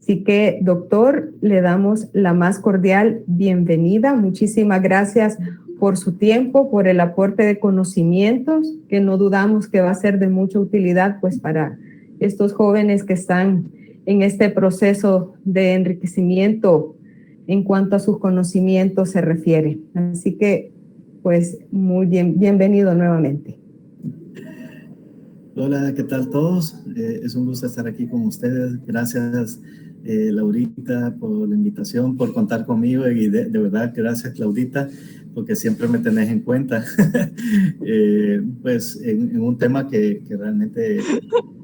Así que, doctor, le damos la más cordial bienvenida. Muchísimas gracias por su tiempo, por el aporte de conocimientos, que no dudamos que va a ser de mucha utilidad pues para estos jóvenes que están en este proceso de enriquecimiento en cuanto a sus conocimientos se refiere. Así que, pues, muy bien, bienvenido nuevamente. Hola, ¿qué tal todos? Es un gusto estar aquí con ustedes. Gracias, Laurita, por la invitación, por contar conmigo y de verdad, gracias, Claudita, porque siempre me tenés en cuenta. Pues en un tema que realmente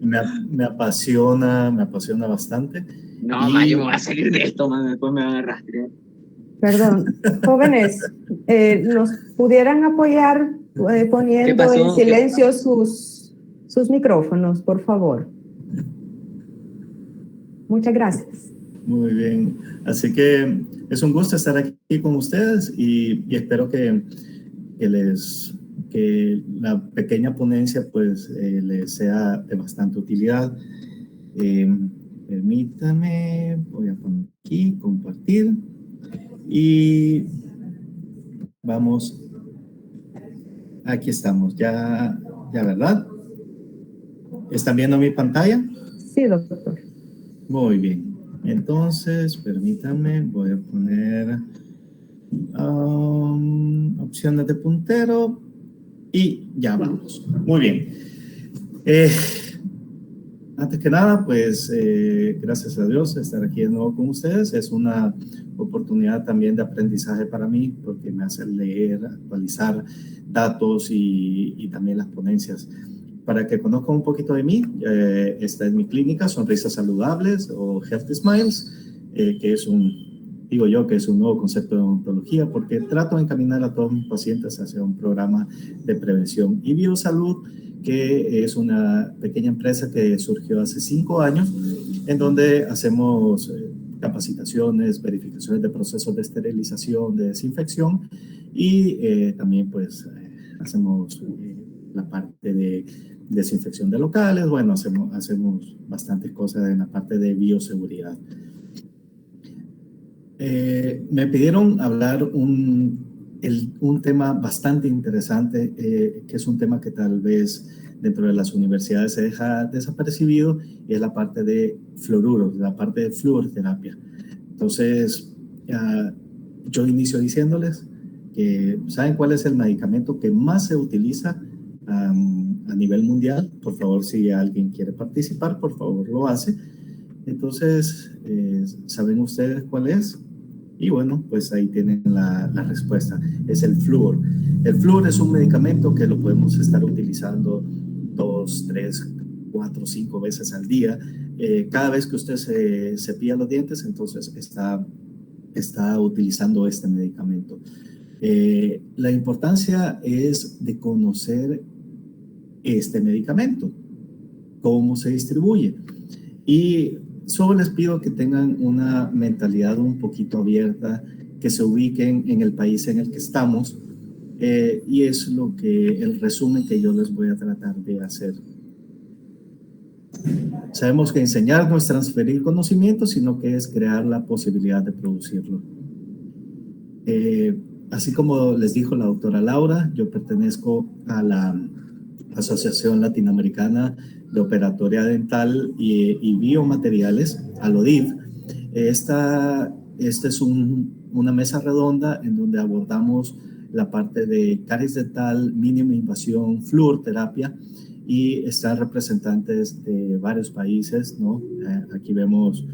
me apasiona bastante. No, ma, yo me voy a salir de esto, man, después me van a rastrear. Perdón, jóvenes, ¿nos pudieran apoyar poniendo en silencio sus micrófonos, por favor? Muchas gracias. Muy bien, así que es un gusto estar aquí con ustedes y espero que la pequeña ponencia pues les sea de bastante utilidad. Permítame, voy a poner aquí, compartir y vamos, aquí estamos, ya, ¿verdad? ¿Están viendo mi pantalla? Sí, doctor. Muy bien, entonces permítame, voy a poner opciones de puntero y ya vamos. Muy bien. Antes que nada, pues gracias a Dios estar aquí de nuevo con ustedes. Es una oportunidad también de aprendizaje para mí porque me hace leer, actualizar datos y también las ponencias. Para que conozcan un poquito de mí, esta es mi clínica, Sonrisas Saludables o Healthy Smiles, que es digo yo que es un nuevo concepto de odontología porque trato de encaminar a todos mis pacientes hacia un programa de prevención y biosalud, que es una pequeña empresa que surgió hace 5 años, en donde hacemos capacitaciones, verificaciones de procesos de esterilización, de desinfección y también pues hacemos la parte de desinfección de locales. Bueno, hacemos bastantes cosas en la parte de bioseguridad. Me pidieron hablar un tema bastante interesante, que es un tema que tal vez dentro de las universidades se deja desapercibido, y es la parte de fluoruros, la parte de fluoroterapia. Entonces, yo inicio diciéndoles que ¿saben cuál es el medicamento que más se utiliza a nivel mundial? Por favor, si alguien quiere participar, por favor lo hace. Entonces, ¿saben ustedes cuál es? Y bueno, pues ahí tienen la respuesta. Es el flúor. El flúor es un medicamento que lo podemos estar utilizando 2, 3, 4, 5 veces al día. Cada vez que usted se cepilla los dientes, entonces está utilizando este medicamento. La importancia es de conocer este medicamento, cómo se distribuye. Y solo les pido que tengan una mentalidad un poquito abierta, que se ubiquen en el país en el que estamos, y es el resumen que yo les voy a tratar de hacer. Sabemos que enseñar no es transferir conocimiento, sino que es crear la posibilidad de producirlo. Así como les dijo la doctora Laura, yo pertenezco a la Asociación Latinoamericana de Operatoria Dental y Biomateriales, ALODIV. Esta es una mesa redonda en donde abordamos la parte de caries dental, mínima invasión, fluoroterapia, y están representantes de varios países, ¿no? Aquí vemos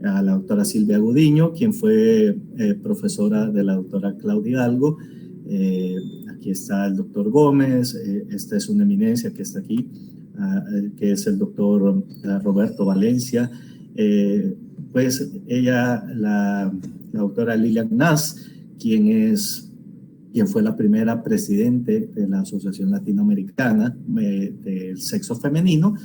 a la doctora Silvia Gudiño, quien fue profesora de la doctora Claudia Hidalgo. Aquí está el doctor Gómez, esta es una eminencia que está aquí, que es el doctor Roberto Valencia. Pues ella, la doctora Lilian Nas, quien fue la primera presidente de la Asociación Latinoamericana del Sexo Femenino,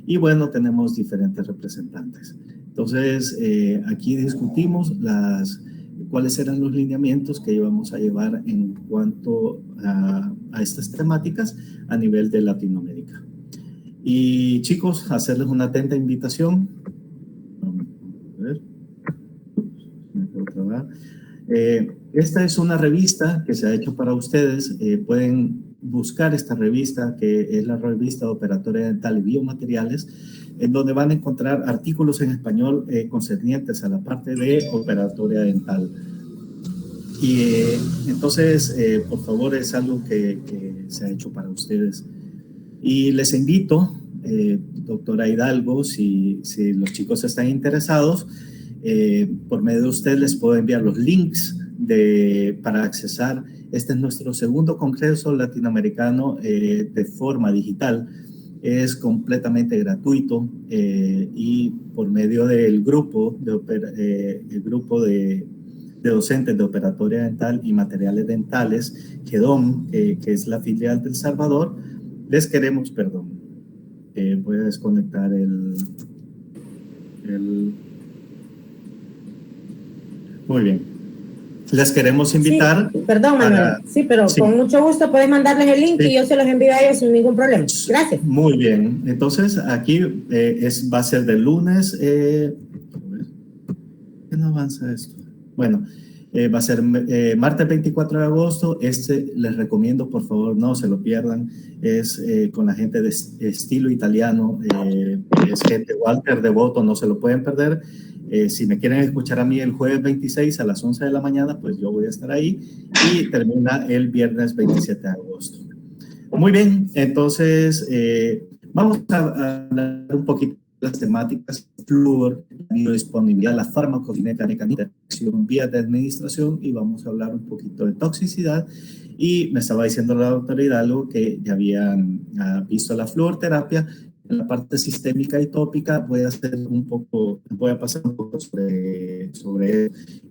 y bueno, tenemos diferentes representantes. Entonces, aquí discutimos cuáles eran los lineamientos que íbamos a llevar en cuanto a estas temáticas a nivel de Latinoamérica. Y chicos, hacerles una atenta invitación. A ver, otra, ¿verdad? Esta es una revista que se ha hecho para ustedes. Pueden buscar esta revista, que es la revista de Operatoria Dental y Biomateriales, en donde van a encontrar artículos en español concernientes a la parte de operatoria dental. Y entonces, por favor, es algo que se ha hecho para ustedes. Y les invito, doctora Hidalgo, si los chicos están interesados, por medio de usted les puedo enviar los links para accesar. Este es nuestro segundo congreso latinoamericano de forma digital. Es completamente gratuito y por medio del grupo de docentes de operatoria dental y materiales dentales, GEDOM, que es la filial del Salvador, les queremos, voy a desconectar muy bien. Les queremos invitar. Sí, perdón, Manuel. Sí, pero sí, con mucho gusto pueden mandarles el link, sí, y yo se los envío a ellos sin ningún problema. Gracias. Muy bien. Entonces, aquí va a ser de lunes. ¿Qué no avanza esto? Bueno, va a ser martes 24 de agosto. Les recomiendo, por favor, no se lo pierdan. Es con la gente de estilo italiano. Es gente Walter Devoto, no se lo pueden perder. Si me quieren escuchar a mí el jueves 26 a las 11 de la mañana, pues yo voy a estar ahí, y termina el viernes 27 de agosto. Muy bien, entonces vamos a hablar un poquito de las temáticas: flúor, biodisponibilidad, la farmacocinética, mecanismos de acción, vías de administración, y vamos a hablar un poquito de toxicidad. Y me estaba diciendo la doctora Hidalgo que ya habían visto la fluoroterapia. En la parte sistémica y tópica voy a pasar un poco sobre eso.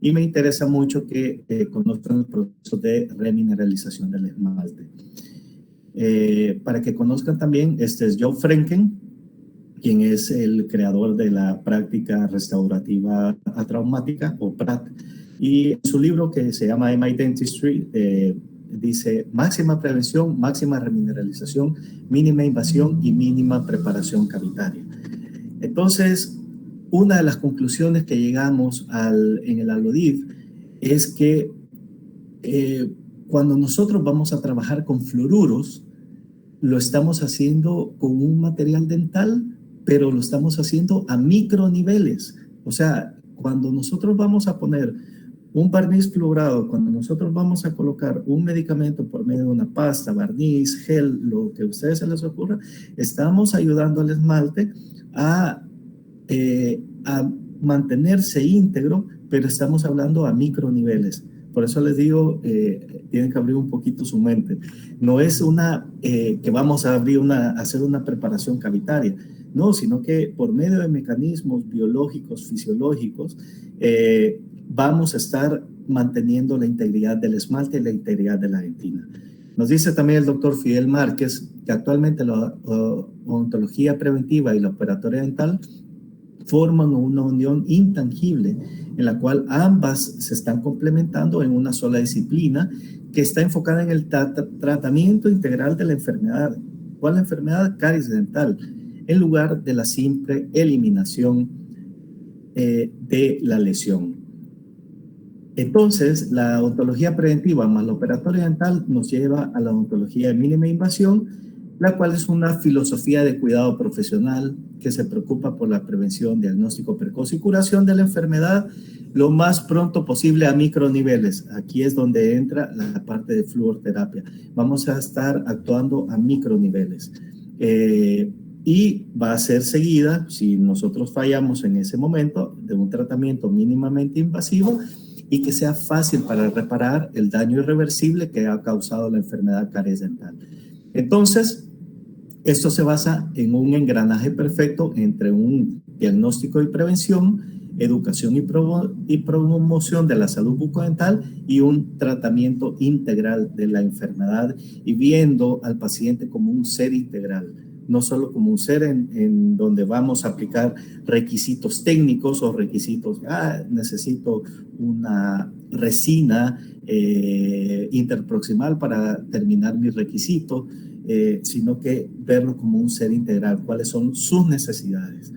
Y me interesa mucho que conozcan el proceso de remineralización del esmalte. Para que conozcan también, este es Joe Frenken, quien es el creador de la práctica restaurativa atraumática, o PRAT. Y en su libro, que se llama MI Dentistry, dice: máxima prevención, máxima remineralización, mínima invasión y mínima preparación cavitaria. Entonces, una de las conclusiones que llegamos en el ALODIF es que cuando nosotros vamos a trabajar con fluoruros, lo estamos haciendo con un material dental, pero lo estamos haciendo a microniveles. O sea, cuando nosotros vamos a poner un barniz fluorado, cuando nosotros vamos a colocar un medicamento por medio de una pasta, barniz, gel, lo que a ustedes se les ocurra, estamos ayudando al esmalte a mantenerse íntegro, pero estamos hablando a microniveles. Por eso les digo, tienen que abrir un poquito su mente. No es que vamos a hacer una preparación cavitaria, no, sino que por medio de mecanismos biológicos, fisiológicos, vamos a estar manteniendo la integridad del esmalte y la integridad de la dentina. Nos dice también el doctor Fidel Márquez que actualmente la odontología preventiva y la operatoria dental forman una unión intangible en la cual ambas se están complementando en una sola disciplina que está enfocada en el tratamiento integral de la enfermedad. ¿Cuál es la enfermedad? Caries dental, en lugar de la simple eliminación de la lesión. Entonces, la odontología preventiva más la operatoria dental nos lleva a la odontología de mínima invasión, la cual es una filosofía de cuidado profesional que se preocupa por la prevención, diagnóstico precoz y curación de la enfermedad lo más pronto posible a microniveles. Aquí es donde entra la parte de fluoroterapia. Vamos a estar actuando a microniveles. Y va a ser seguida, si nosotros fallamos en ese momento, de un tratamiento mínimamente invasivo y que sea fácil para reparar el daño irreversible que ha causado la enfermedad caries dental. Entonces, esto se basa en un engranaje perfecto entre un diagnóstico y prevención, educación y promoción de la salud bucodental y un tratamiento integral de la enfermedad, y viendo al paciente como un ser integral, no solo como un ser en donde vamos a aplicar requisitos técnicos o requisitos, necesito una resina interproximal para terminar mi requisito, sino que verlo como un ser integral, cuáles son sus necesidades.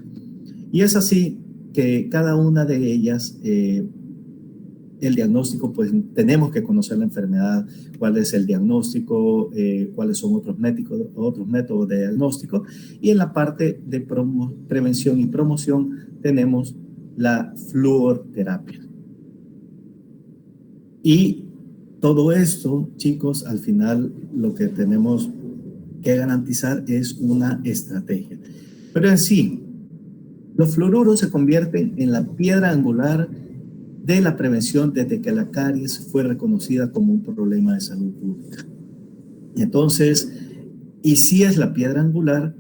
Y es así que cada una de ellas el diagnóstico, pues tenemos que conocer la enfermedad, cuál es el diagnóstico, cuáles son otros métodos de diagnóstico. Y en la parte de prevención y promoción tenemos la fluoroterapia. Y todo esto, chicos, al final lo que tenemos que garantizar es una estrategia. Pero en sí, los fluoruros se convierten en la piedra angular de la prevención desde que la caries fue reconocida como un problema de salud pública. Entonces, y si es la piedra angular,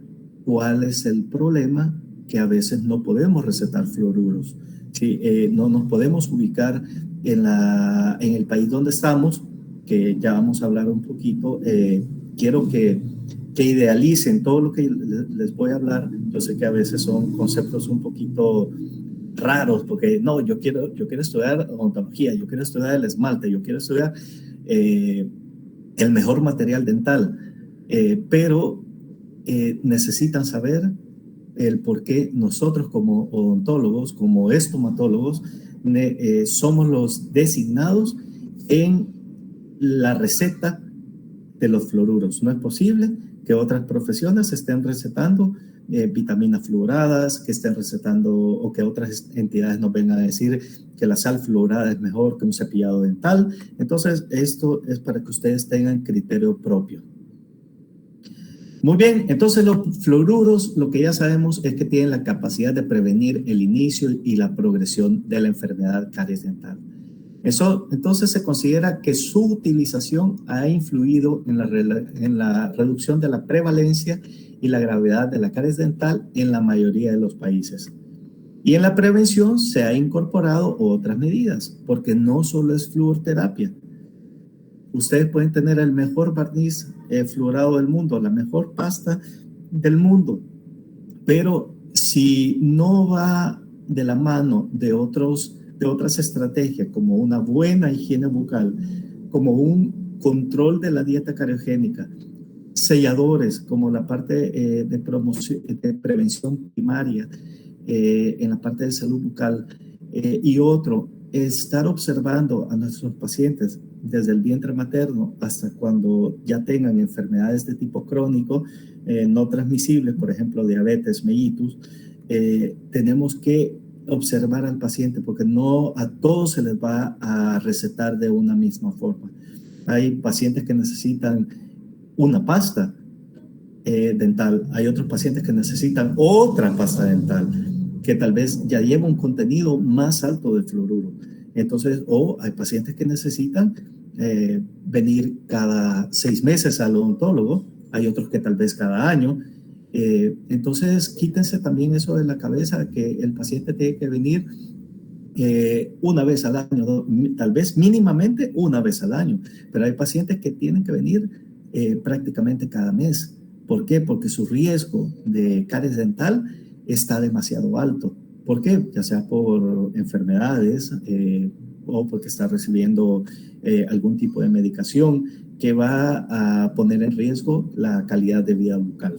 ¿cuál es el problema? Que a veces no podemos recetar fluoruros. ¿Sí? No nos podemos ubicar en el país donde estamos, que ya vamos a hablar un poquito. Quiero que idealicen todo lo que les voy a hablar. Yo sé que a veces son conceptos un poquito raros, porque no, yo quiero estudiar odontología, yo quiero estudiar el esmalte, yo quiero estudiar el mejor material dental, pero necesitan saber el por qué nosotros como odontólogos, como estomatólogos, somos los designados en la receta de los fluoruros. No es posible que otras profesiones estén recetando vitaminas fluoradas, que estén recetando, o que otras entidades nos vengan a decir que la sal fluorada es mejor que un cepillado dental. Entonces, esto es para que ustedes tengan criterio propio. Muy bien, entonces los fluoruros, lo que ya sabemos es que tienen la capacidad de prevenir el inicio y la progresión de la enfermedad caries dental. Eso, entonces se considera que su utilización ha influido en la reducción de la prevalencia y la gravedad de la caries dental en la mayoría de los países. Y en la prevención se ha incorporado otras medidas, porque no solo es fluoroterapia. Ustedes pueden tener el mejor barniz fluorado del mundo, la mejor pasta del mundo, pero si no va de la mano de otras estrategias, como una buena higiene bucal, como un control de la dieta cariogénica, selladores, como la parte de prevención primaria en la parte de salud bucal, y otro, estar observando a nuestros pacientes desde el vientre materno hasta cuando ya tengan enfermedades de tipo crónico, no transmisibles, por ejemplo, diabetes mellitus. Tenemos que observar al paciente, porque no a todos se les va a recetar de una misma forma. Hay pacientes que necesitan una pasta dental, hay otros pacientes que necesitan otra pasta dental, que tal vez ya lleva un contenido más alto de fluoruro. Entonces, o hay pacientes que necesitan venir cada 6 meses al odontólogo, hay otros que tal vez cada año. Entonces, quítense también eso de la cabeza, que el paciente tiene que venir una vez al año, tal vez mínimamente una vez al año, pero hay pacientes que tienen que venir prácticamente cada mes. ¿Por qué? Porque su riesgo de caries dental está demasiado alto. ¿Por qué? Ya sea por enfermedades o porque está recibiendo algún tipo de medicación que va a poner en riesgo la calidad de vida bucal.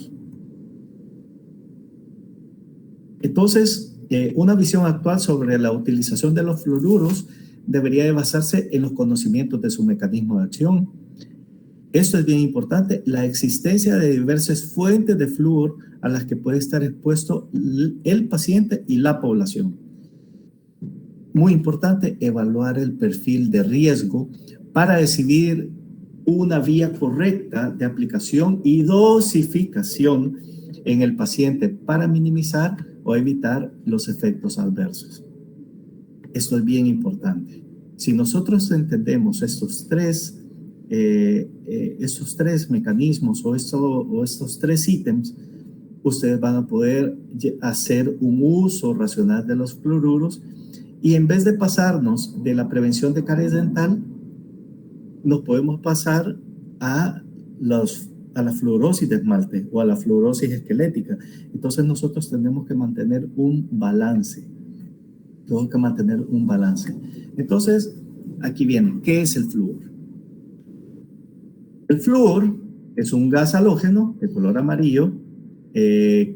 Entonces, una visión actual sobre la utilización de los fluoruros debería de basarse en los conocimientos de su mecanismo de acción. Esto es bien importante, la existencia de diversas fuentes de flúor a las que puede estar expuesto el paciente y la población. Muy importante, evaluar el perfil de riesgo para decidir una vía correcta de aplicación y dosificación en el paciente para minimizar o evitar los efectos adversos. Esto es bien importante. Si nosotros entendemos estos tres mecanismos o estos tres ítems, ustedes van a poder hacer un uso racional de los fluoruros, y en vez de pasarnos de la prevención de caries dental, nos podemos pasar a la fluorosis de esmalte o a la fluorosis esquelética. Entonces nosotros tenemos que mantener un balance. Entonces, aquí viene, ¿qué es el flúor? El flúor es un gas halógeno de color amarillo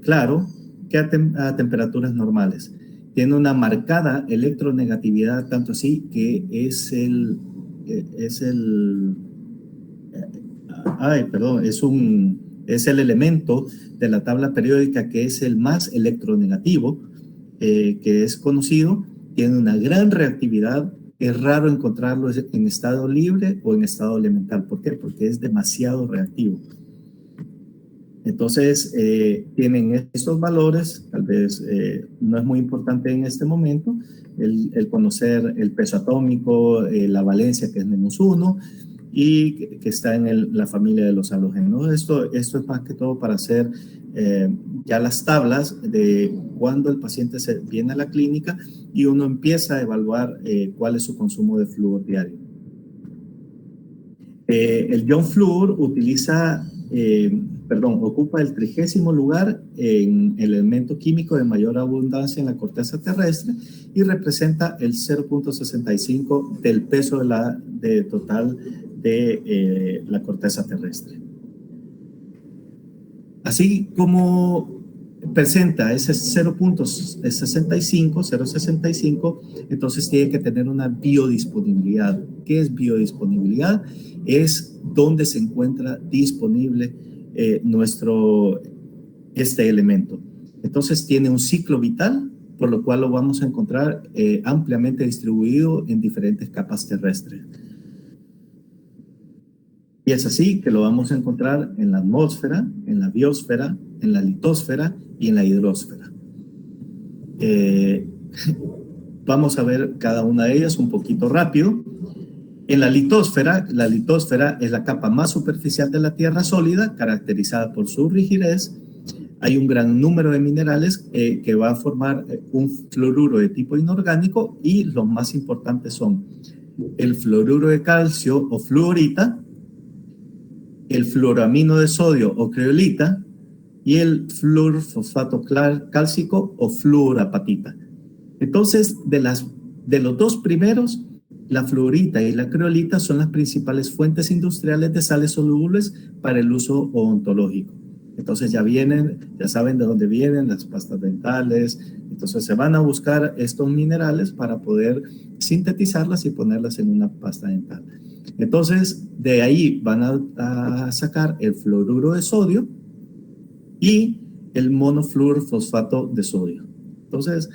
claro que a temperaturas normales tiene una marcada electronegatividad, tanto así que es el elemento de la tabla periódica que es el más electronegativo que es conocido. Tiene una gran reactividad. Es raro encontrarlo en estado libre o en estado elemental. ¿Por qué? Porque es demasiado reactivo. Entonces, tienen estos valores. Tal vez no es muy importante en este momento el conocer el peso atómico, la valencia, que es -1, y que está en la familia de los halógenos. Esto es más que todo para hacer ya las tablas de cuando el paciente viene a la clínica y uno empieza a evaluar cuál es su consumo de flúor diario. El ion flúor ocupa el 30º lugar en el elemento químico de mayor abundancia en la corteza terrestre y representa el 0.65 del peso total de la corteza terrestre. Así como presenta ese 0.65, entonces tiene que tener una biodisponibilidad. ¿Qué es biodisponibilidad? Es donde se encuentra disponible este elemento. Entonces tiene un ciclo vital, por lo cual lo vamos a encontrar ampliamente distribuido en diferentes capas terrestres. Y es así que lo vamos a encontrar en la atmósfera, en la biosfera, en la litosfera y en la hidrosfera. Vamos a ver cada una de ellas un poquito rápido. En la litosfera es la capa más superficial de la Tierra sólida, caracterizada por su rigidez. Hay un gran número de minerales que va a formar un fluoruro de tipo inorgánico, y los más importantes son el fluoruro de calcio o fluorita, el fluoramino de sodio o creolita y el fluorfosfato cálcico o fluorapatita. Entonces, de los dos primeros, la fluorita y la creolita son las principales fuentes industriales de sales solubles para el uso odontológico. Entonces ya saben de dónde vienen las pastas dentales. Entonces se van a buscar estos minerales para poder sintetizarlas y ponerlas en una pasta dental. Entonces, de ahí van a sacar el fluoruro de sodio y el monofluorfosfato de sodio. Entonces,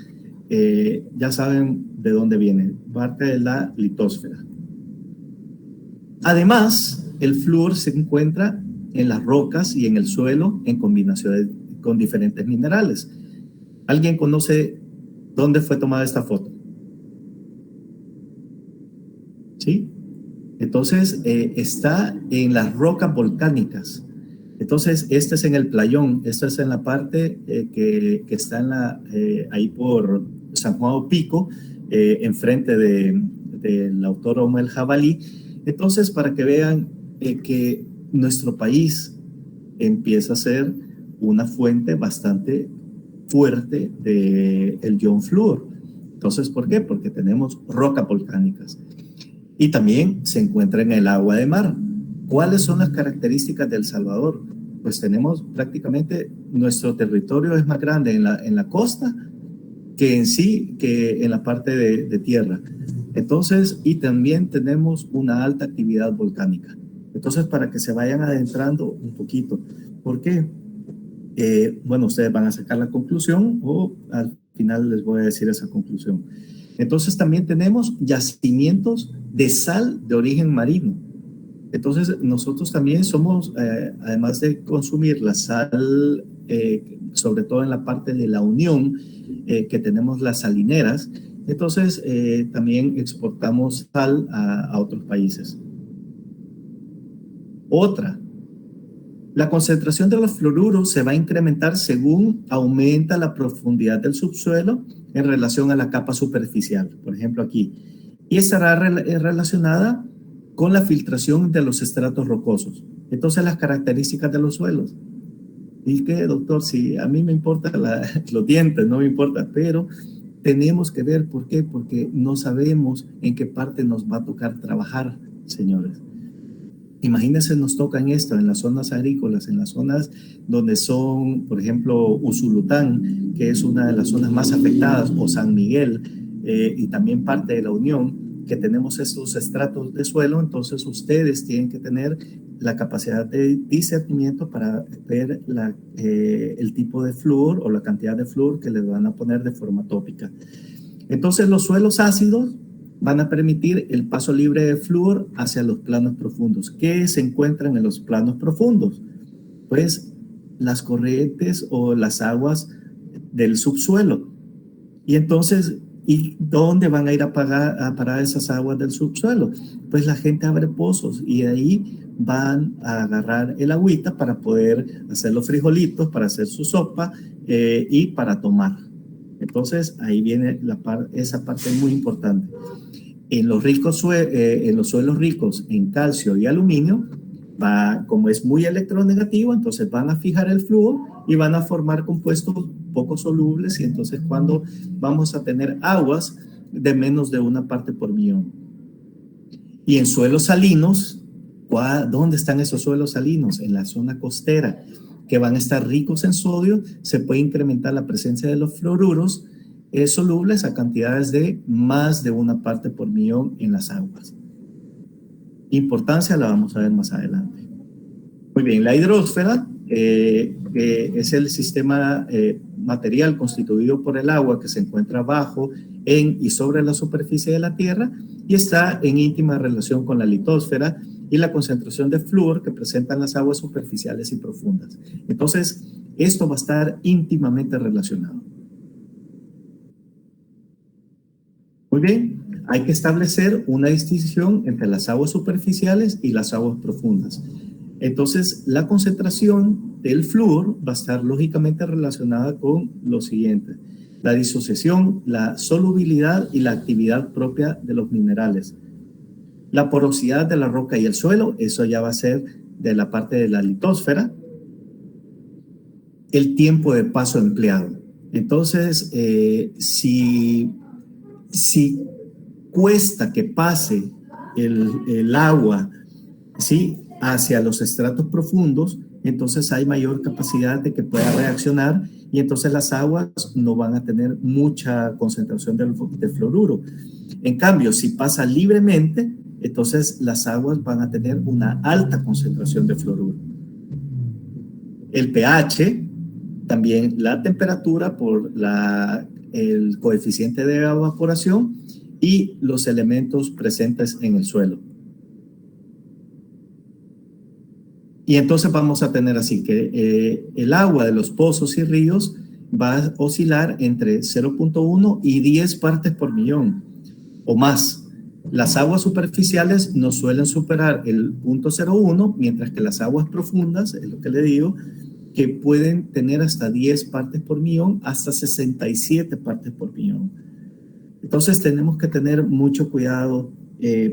ya saben de dónde viene, parte de la litosfera. Además, el flúor se encuentra en las rocas y en el suelo en combinación con diferentes minerales. ¿Alguien conoce dónde fue tomada esta foto? ¿Sí? Entonces, está en las rocas volcánicas. Entonces, este es en el Playón, esto es en la parte que está ahí por San Juan Pico, enfrente del Autódromo El Jabalí. Entonces, para que vean que nuestro país empieza a ser una fuente bastante fuerte del ion flúor. Entonces, ¿por qué? Porque tenemos rocas volcánicas. Y también se encuentra en el agua de mar. ¿Cuáles son las características de El Salvador? Pues tenemos prácticamente, nuestro territorio es más grande en la costa que en la parte de tierra. Entonces, y también tenemos una alta actividad volcánica. Entonces, para que se vayan adentrando un poquito. ¿Por qué? Bueno, ustedes van a sacar la conclusión o al final les voy a decir esa conclusión. Entonces, también tenemos yacimientos de sal de origen marino. Entonces, nosotros también somos, además de consumir la sal, sobre todo en la parte de la Unión, que tenemos las salineras, entonces también exportamos sal a otros países. Otra, la concentración de los fluoruros se va a incrementar según aumenta la profundidad del subsuelo en relación a la capa superficial, por ejemplo aquí. Y estará relacionada con la filtración de los estratos rocosos. Entonces, las características de los suelos. ¿Y qué, doctor? Si a mí me importan los dientes, no me importa, pero tenemos que ver por qué, porque no sabemos en qué parte nos va a tocar trabajar, señores. Imagínense, nos tocan esto en las zonas agrícolas, en las zonas donde son, por ejemplo, Usulután, que es una de las zonas más afectadas, o San Miguel, y también parte de la Unión, que tenemos estos estratos de suelo. Entonces ustedes tienen que tener la capacidad de discernimiento para ver el tipo de flúor o la cantidad de flúor que les van a poner de forma tópica. Entonces los suelos ácidos van a permitir el paso libre de flúor hacia los planos profundos. ¿Qué se encuentran en los planos profundos? Pues las corrientes o las aguas del subsuelo. Y entonces, ¿y dónde van a ir a parar esas aguas del subsuelo? Pues la gente abre pozos y de ahí van a agarrar el agüita para poder hacer los frijolitos, para hacer su sopa y para tomar. Entonces ahí viene esa parte muy importante. En los suelos ricos en calcio y aluminio, como es muy electronegativo, entonces van a fijar el flúor y van a formar compuestos poco solubles, y entonces cuando vamos a tener aguas de menos de 1 parte por millón. Y en suelos salinos, ¿dónde están esos suelos salinos? En la zona costera, que van a estar ricos en sodio. Se puede incrementar la presencia de los fluoruros solubles a cantidades de más de 1 parte por millón en las aguas. Importancia la vamos a ver más adelante. Muy bien, la hidrosfera es el sistema material constituido por el agua que se encuentra bajo, en y sobre la superficie de la Tierra, y está en íntima relación con la litosfera y la concentración de flúor que presentan las aguas superficiales y profundas. Entonces, esto va a estar íntimamente relacionado. Muy bien, hay que establecer una distinción entre las aguas superficiales y las aguas profundas. Entonces, la concentración del flúor va a estar lógicamente relacionada con lo siguiente: la disociación, la solubilidad y la actividad propia de los minerales. La porosidad de la roca y el suelo, eso ya va a ser de la parte de la litosfera. El tiempo de paso empleado. Entonces, si cuesta que pase el agua, ¿sí?, hacia los estratos profundos, entonces hay mayor capacidad de que pueda reaccionar, y entonces las aguas no van a tener mucha concentración de fluoruro. En cambio, si pasa libremente, entonces las aguas van a tener una alta concentración de fluoruro. El pH, también la temperatura por el coeficiente de evaporación y los elementos presentes en el suelo. Y entonces vamos a tener así que el agua de los pozos y ríos va a oscilar entre 0.1 y 10 partes por millón o más. Las aguas superficiales no suelen superar el 0.01, mientras que las aguas profundas, es lo que le digo, que pueden tener hasta 10 partes por millón, hasta 67 partes por millón. Entonces tenemos que tener mucho cuidado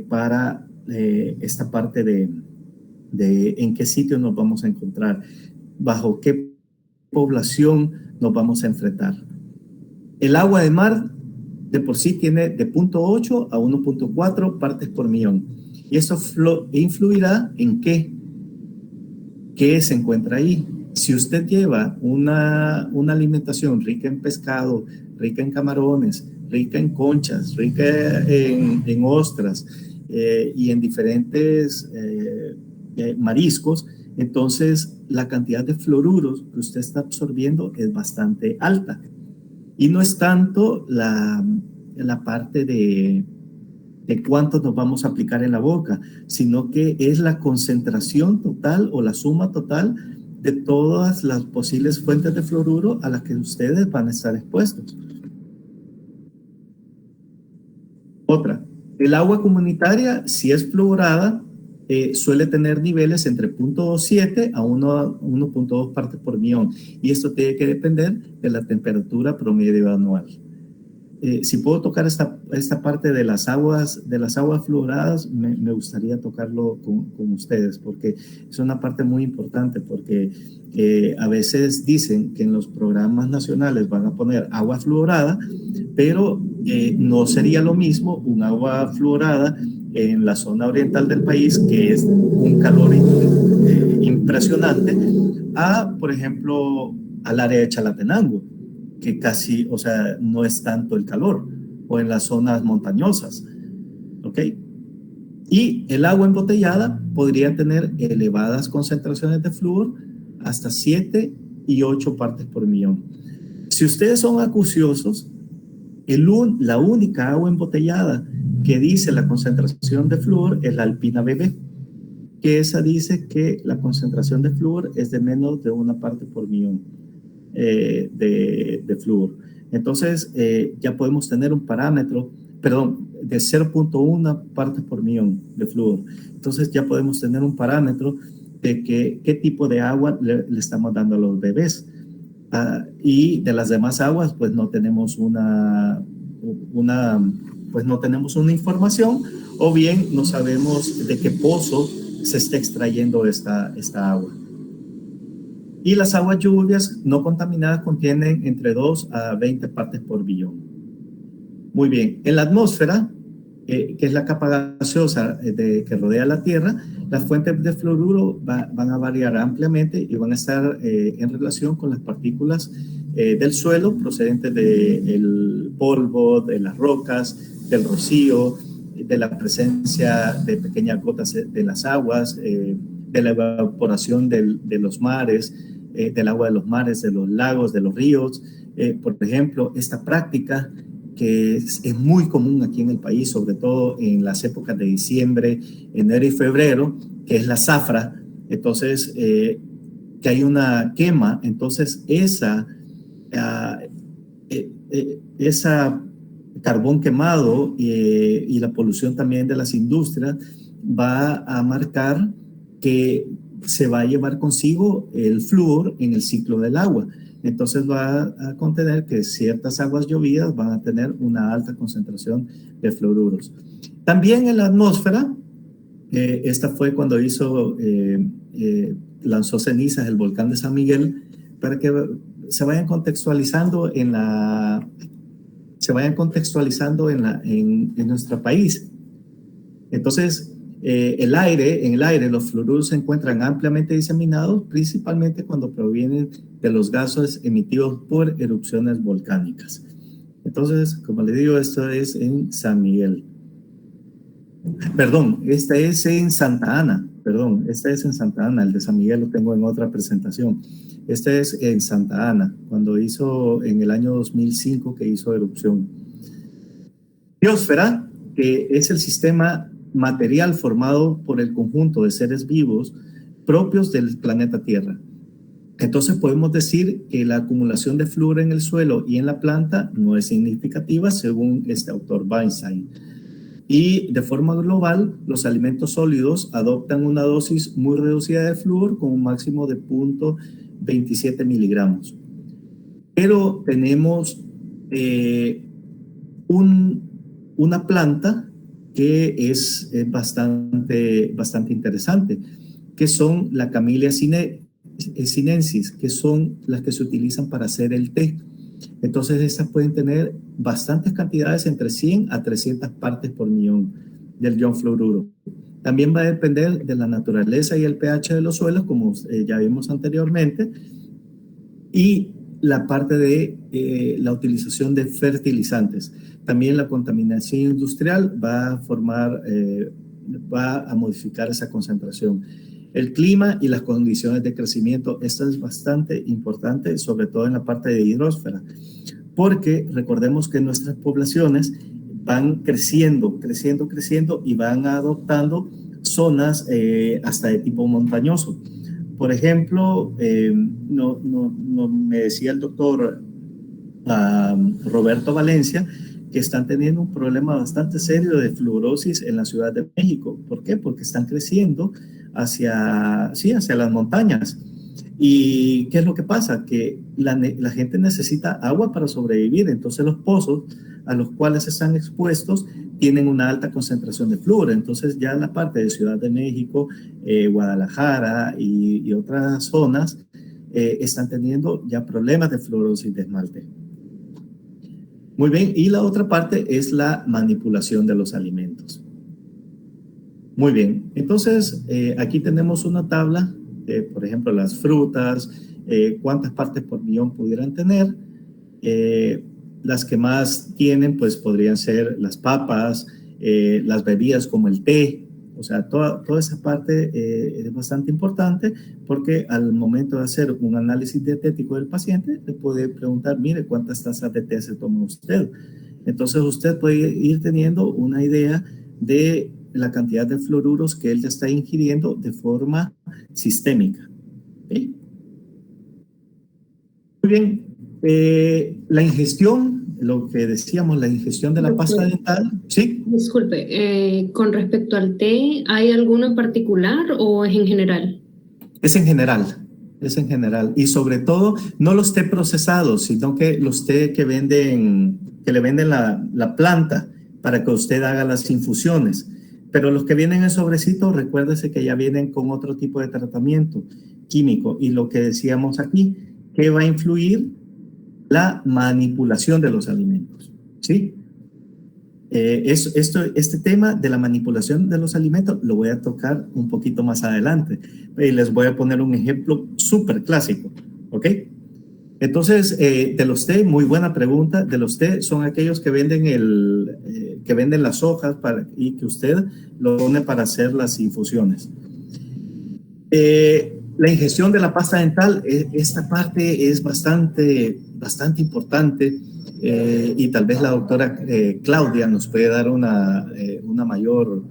para esta parte de en qué sitio nos vamos a encontrar, bajo qué población nos vamos a enfrentar. El agua de mar de por sí tiene de 0.8 a 1.4 partes por millón. Y eso influirá en qué se encuentra ahí. Si usted lleva una alimentación rica en pescado, rica en camarones, rica en conchas, rica en ostras y en diferentes mariscos, entonces la cantidad de fluoruros que usted está absorbiendo es bastante alta. Y no es tanto la parte de cuánto nos vamos a aplicar en la boca, sino que es la concentración total o la suma total de todas las posibles fuentes de fluoruro a las que ustedes van a estar expuestos. Otra, el agua comunitaria, si es fluorada, suele tener niveles entre 0.7 a 1.2 partes por millón, y esto tiene que depender de la temperatura promedio anual. si puedo tocar esta parte de las aguas fluoradas, me gustaría tocarlo con ustedes, porque es una parte muy importante, porque a veces dicen que en los programas nacionales van a poner agua fluorada, pero no sería lo mismo un agua fluorada en la zona oriental del país, que es un calor impresionante, a, por ejemplo, al área de Chalatenango, que casi, o sea, no es tanto el calor, o en las zonas montañosas, ¿ok? Y el agua embotellada podría tener elevadas concentraciones de flúor, hasta 7 y 8 partes por millón. Si ustedes son acuciosos, la única agua embotellada que dice la concentración de flúor es la Alpina BB, que esa dice que la concentración de flúor es de menos de 1 parte por millón de flúor. Entonces, ya podemos tener un parámetro, perdón, de 0.1 partes por millón de flúor. Entonces, ya podemos tener un parámetro de qué tipo de agua le estamos dando a los bebés. Y de las demás aguas, pues no tenemos una información, o bien no sabemos de qué pozo se está extrayendo esta agua. Y las aguas lluvias no contaminadas contienen entre 2 a 20 partes por billón. Muy bien, en la atmósfera, que es la capa gaseosa que rodea la Tierra, las fuentes de fluoruro van a variar ampliamente y van a estar en relación con las partículas del suelo procedentes del polvo, de las rocas, del rocío, de la presencia de pequeñas gotas de las aguas, de la evaporación de los mares, del agua de los mares, de los lagos, de los ríos. Por ejemplo, esta práctica que es muy común aquí en el país, sobre todo en las épocas de diciembre, enero y febrero, que es la zafra. Entonces, que hay una quema, entonces esa carbón quemado y la polución también de las industrias va a marcar que se va a llevar consigo el flúor en el ciclo del agua. Entonces va a contener que ciertas aguas llovidas van a tener una alta concentración de fluoruros. También en la atmósfera, esta fue cuando lanzó cenizas el volcán de San Miguel, para que se vayan contextualizando en nuestro país. Entonces, en el aire, los fluoruros se encuentran ampliamente diseminados, principalmente cuando provienen de los gases emitidos por erupciones volcánicas. Entonces, como les digo, esto es en San Miguel. Perdón, esta es en Santa Ana. El de San Miguel lo tengo en otra presentación. Este es en Santa Ana, cuando en el año 2005 que hizo erupción. Biosfera, que es el sistema material formado por el conjunto de seres vivos propios del planeta Tierra. Entonces podemos decir que la acumulación de flúor en el suelo y en la planta no es significativa, según este autor Weinstein. Y de forma global, los alimentos sólidos adoptan una dosis muy reducida de flúor con un máximo de 0.27 miligramos. Pero tenemos una planta que es bastante interesante, que son la Camellia sinensis, que son las que se utilizan para hacer el té. Entonces, estas pueden tener bastantes cantidades, entre 100 a 300 partes por millón del ion fluoruro. También va a depender de la naturaleza y el pH de los suelos, como ya vimos anteriormente, y la parte de la utilización de fertilizantes. También la contaminación industrial va a modificar esa concentración. El clima y las condiciones de crecimiento, esto es bastante importante, sobre todo en la parte de hidrosfera, porque recordemos que nuestras poblaciones van creciendo y van adoptando zonas hasta de tipo montañoso. Por ejemplo, me decía el doctor Roberto Valencia que están teniendo un problema bastante serio de fluorosis en la Ciudad de México. ¿Por qué? Porque están creciendo hacia las montañas. ¿Y qué es lo que pasa? Que la gente necesita agua para sobrevivir, entonces los pozos a los cuales están expuestos tienen una alta concentración de flúor. Entonces ya la parte de Ciudad de México, Guadalajara y otras zonas están teniendo ya problemas de fluorosis de esmalte. Muy bien, y la otra parte es la manipulación de los alimentos. Muy bien, entonces aquí tenemos una tabla, por ejemplo, las frutas, cuántas partes por millón pudieran tener. Las que más tienen, pues podrían ser las papas, las bebidas como el té. O sea, toda esa parte es bastante importante porque al momento de hacer un análisis dietético del paciente, le puede preguntar, mire, ¿cuántas tazas de té se toma usted? Entonces, usted puede ir teniendo una idea de la cantidad de fluoruros que él ya está ingiriendo de forma sistémica. ¿Sí? Muy bien. La ingestión, lo que decíamos, la ingestión de la pasta dental, ¿sí? Disculpe, con respecto al té, ¿hay alguno en particular o es en general? Es en general, es en general. Y sobre todo, no los té procesados, sino que los té que le venden la planta para que usted haga las infusiones. Pero los que vienen en sobrecito, recuérdese que ya vienen con otro tipo de tratamiento químico. Y lo que decíamos aquí, que va a influir la manipulación de los alimentos, ¿sí? Este tema de la manipulación de los alimentos lo voy a tocar un poquito más adelante. Y les voy a poner un ejemplo súper clásico, ¿ok? Entonces, de los té, muy buena pregunta. De los té son aquellos que venden, que venden las hojas y que usted lo pone para hacer las infusiones. La ingestión de la pasta dental, esta parte es bastante importante y tal vez la doctora Claudia nos puede dar una mayor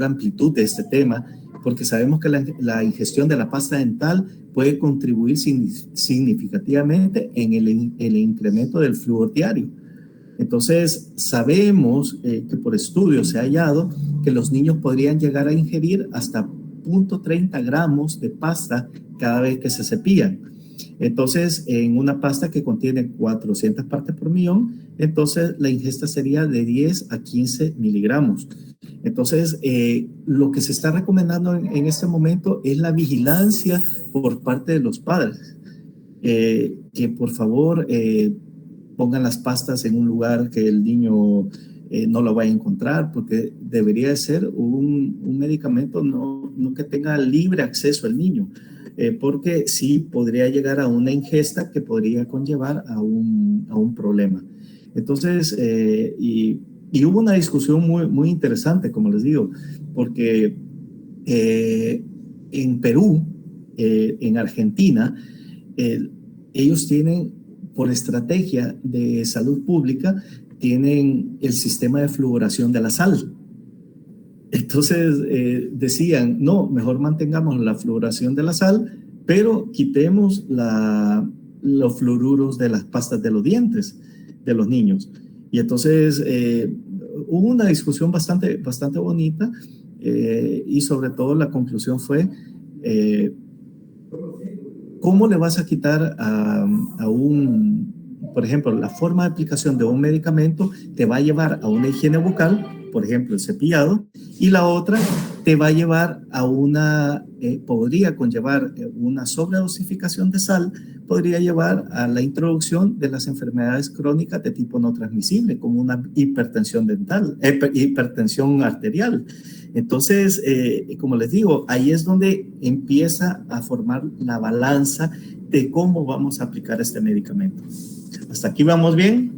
amplitud de este tema, porque sabemos que la ingestión de la pasta dental puede contribuir significativamente en el incremento del flúor diario. Entonces, sabemos que por estudios se ha hallado que los niños podrían llegar a ingerir hasta 0.30 gramos de pasta cada vez que se cepillan. Entonces, en una pasta que contiene 400 partes por millón, entonces la ingesta sería de 10 a 15 miligramos. Entonces, lo que se está recomendando en este momento es la vigilancia por parte de los padres. Que por favor pongan las pastas en un lugar que el niño no lo vaya a encontrar, porque debería ser un medicamento no que tenga libre acceso al niño, porque sí podría llegar a una ingesta que podría conllevar a un problema. Entonces, y hubo una discusión muy interesante, como les digo, porque en Perú, en Argentina, ellos tienen, por estrategia de salud pública, tienen el sistema de fluoración de la sal. Entonces decían, no, mejor mantengamos la fluoración de la sal, pero quitemos los fluoruros de las pastas de los dientes de los niños. Y entonces hubo una discusión bastante bonita y sobre todo la conclusión fue ¿cómo le vas a quitar por ejemplo, la forma de aplicación de un medicamento te va a llevar a una higiene bucal, por ejemplo, el cepillado, y la otra te va a llevar a podría conllevar una sobredosificación de sal, podría llevar a la introducción de las enfermedades crónicas de tipo no transmisible, como una hipertensión arterial. Entonces, como les digo, ahí es donde empieza a formar la balanza de cómo vamos a aplicar este medicamento. ¿Hasta aquí vamos bien?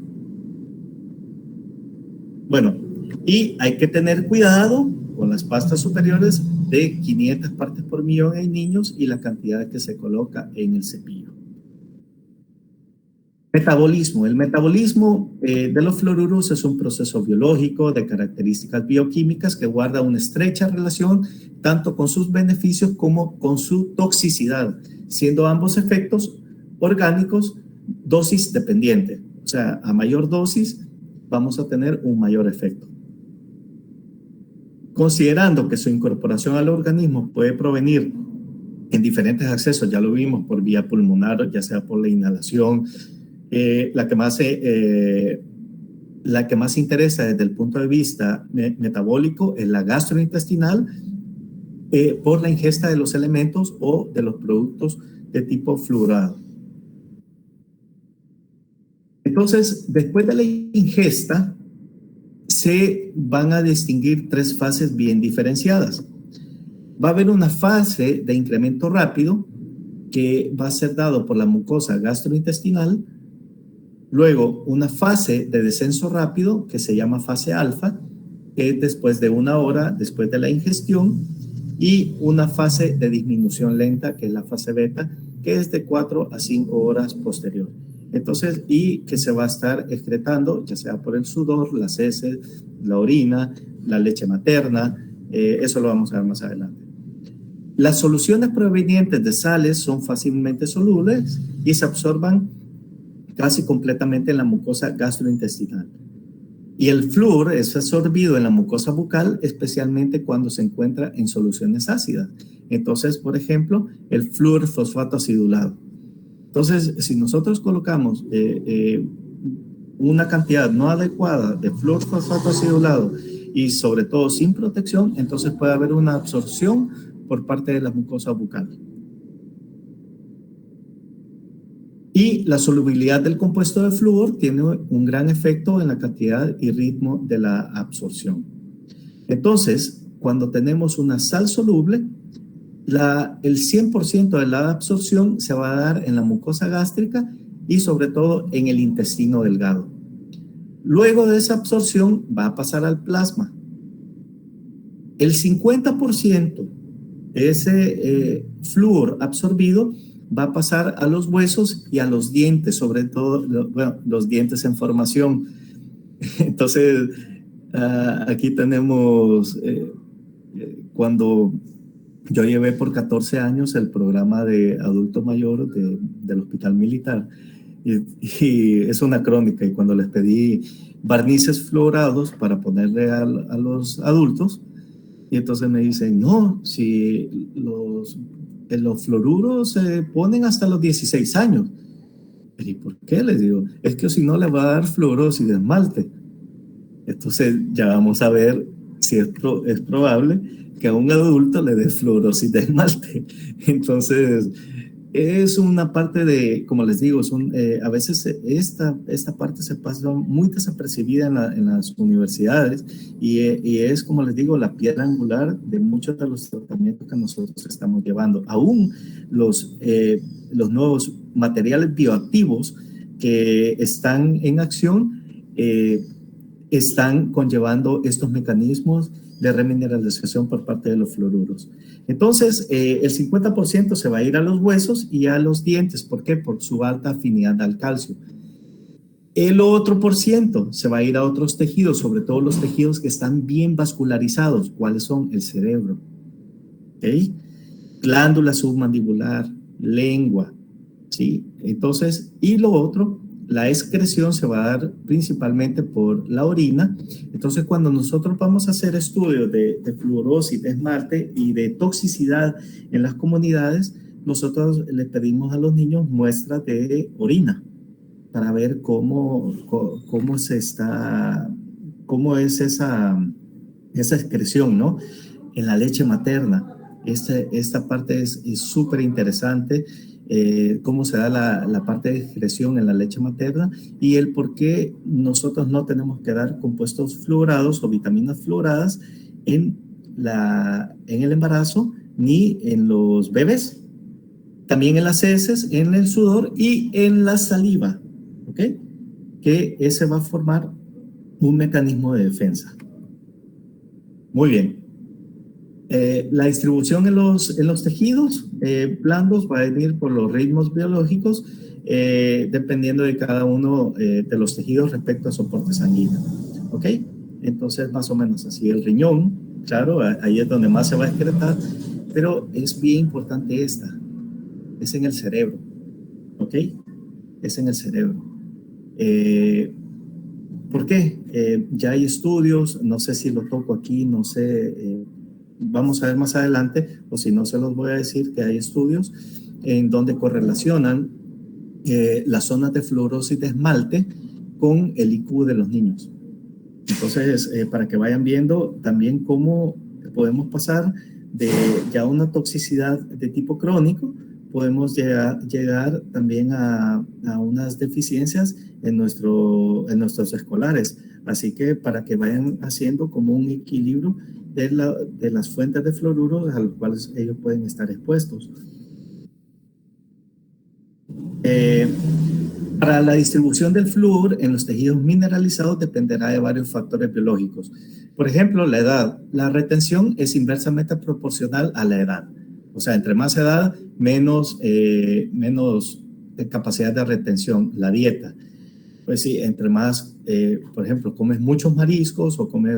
Bueno, y hay que tener cuidado con las pastas superiores de 500 partes por millón en niños y la cantidad que se coloca en el cepillo. Metabolismo. El metabolismo de los fluoruros es un proceso biológico de características bioquímicas que guarda una estrecha relación tanto con sus beneficios como con su toxicidad, siendo ambos efectos orgánicos dosis dependiente. O sea, a mayor dosis vamos a tener un mayor efecto. Considerando que su incorporación al organismo puede provenir en diferentes accesos, ya lo vimos, por vía pulmonar, ya sea por la inhalación, la que más la que más interesa desde el punto de vista metabólico es la gastrointestinal, por la ingesta de los elementos o de los productos de tipo fluorado. Entonces, después de la ingesta, se van a distinguir 3 fases bien diferenciadas. Va a haber una fase de incremento rápido que va a ser dado por la mucosa gastrointestinal, luego una fase de descenso rápido que se llama fase alfa, que es después de 1 hora después de la ingestión, y una fase de disminución lenta, que es la fase beta, que es de 4 a 5 horas posterior. Entonces, y que se va a estar excretando, ya sea por el sudor, las heces, la orina, la leche materna, eso lo vamos a ver más adelante. Las soluciones provenientes de sales son fácilmente solubles y se absorban casi completamente en la mucosa gastrointestinal. Y el flúor es absorbido en la mucosa bucal, especialmente cuando se encuentra en soluciones ácidas. Entonces, por ejemplo, el flúor fosfato acidulado. Entonces, si nosotros colocamos una cantidad no adecuada de flúor fosfato acidulado y sobre todo sin protección, entonces puede haber una absorción por parte de la mucosa bucal. Y la solubilidad del compuesto de flúor tiene un gran efecto en la cantidad y ritmo de la absorción. Entonces, cuando tenemos una sal soluble, el 100% de la absorción se va a dar en la mucosa gástrica y sobre todo en el intestino delgado. Luego de esa absorción va a pasar al plasma. El 50% de ese flúor absorbido va a pasar a los huesos y a los dientes, sobre todo los dientes en formación. Entonces, aquí tenemos cuando yo llevé por 14 años el programa de adulto mayor del Hospital Militar, y es una crónica, y cuando les pedí barnices fluorados para ponerle a los adultos, y entonces me dicen, no, si los fluoruros se ponen hasta los 16 años. ¿Y por qué? Les digo, es que si no le va a dar fluorosis de esmalte. Entonces ya vamos a ver si es probable que a un adulto le dé fluorosis de esmalte. Entonces, es una parte de, como les digo, a veces esta parte se pasa muy desapercibida en las universidades y es, como les digo, la piedra angular de muchos de los tratamientos que nosotros estamos llevando. Aún los nuevos materiales bioactivos que están en acción están conllevando estos mecanismos de remineralización por parte de los fluoruros. Entonces, el 50% se va a ir a los huesos y a los dientes. ¿Por qué? Por su alta afinidad al calcio. El otro % se va a ir a otros tejidos, sobre todo los tejidos que están bien vascularizados. ¿Cuáles son? El cerebro, ¿okay? Glándula submandibular, lengua, ¿sí? Entonces, y lo otro, la excreción se va a dar principalmente por la orina. Entonces, cuando nosotros vamos a hacer estudios de fluorosis, de esmalte y de toxicidad en las comunidades, nosotros le pedimos a los niños muestras de orina para ver cómo es esa excreción, ¿no? En la leche materna. Esta parte es súper interesante. Cómo se da la parte de excreción en la leche materna y el por qué nosotros no tenemos que dar compuestos fluorados o vitaminas fluoradas en el embarazo ni en los bebés. También en las heces, en el sudor y en la saliva, ¿ok? Que ese va a formar un mecanismo de defensa. Muy bien. La distribución en los tejidos blandos va a venir por los ritmos biológicos dependiendo de cada uno de los tejidos respecto a soporte sanguíneo. ¿Ok? Entonces, más o menos así. El riñón, claro, ahí es donde más se va a excretar, pero es bien importante es en el cerebro. ¿Ok? Es en el cerebro. ¿Por qué? Ya hay estudios, no sé si lo toco aquí, no sé... vamos a ver más adelante, o si no se los voy a decir, que hay estudios en donde correlacionan las zonas de fluorosis de esmalte con el IQ de los niños. Entonces, para que vayan viendo también cómo podemos pasar de ya una toxicidad de tipo crónico, podemos llegar también a unas deficiencias en nuestros escolares. Así que para que vayan haciendo como un equilibrio de las fuentes de fluoruros a los cuales ellos pueden estar expuestos. Para la distribución del flúor en los tejidos mineralizados dependerá de varios factores biológicos. Por ejemplo, la edad. La retención es inversamente proporcional a la edad. O sea, entre más edad, menos capacidad de retención. La dieta. Pues sí, entre más, por ejemplo, comes muchos mariscos o comes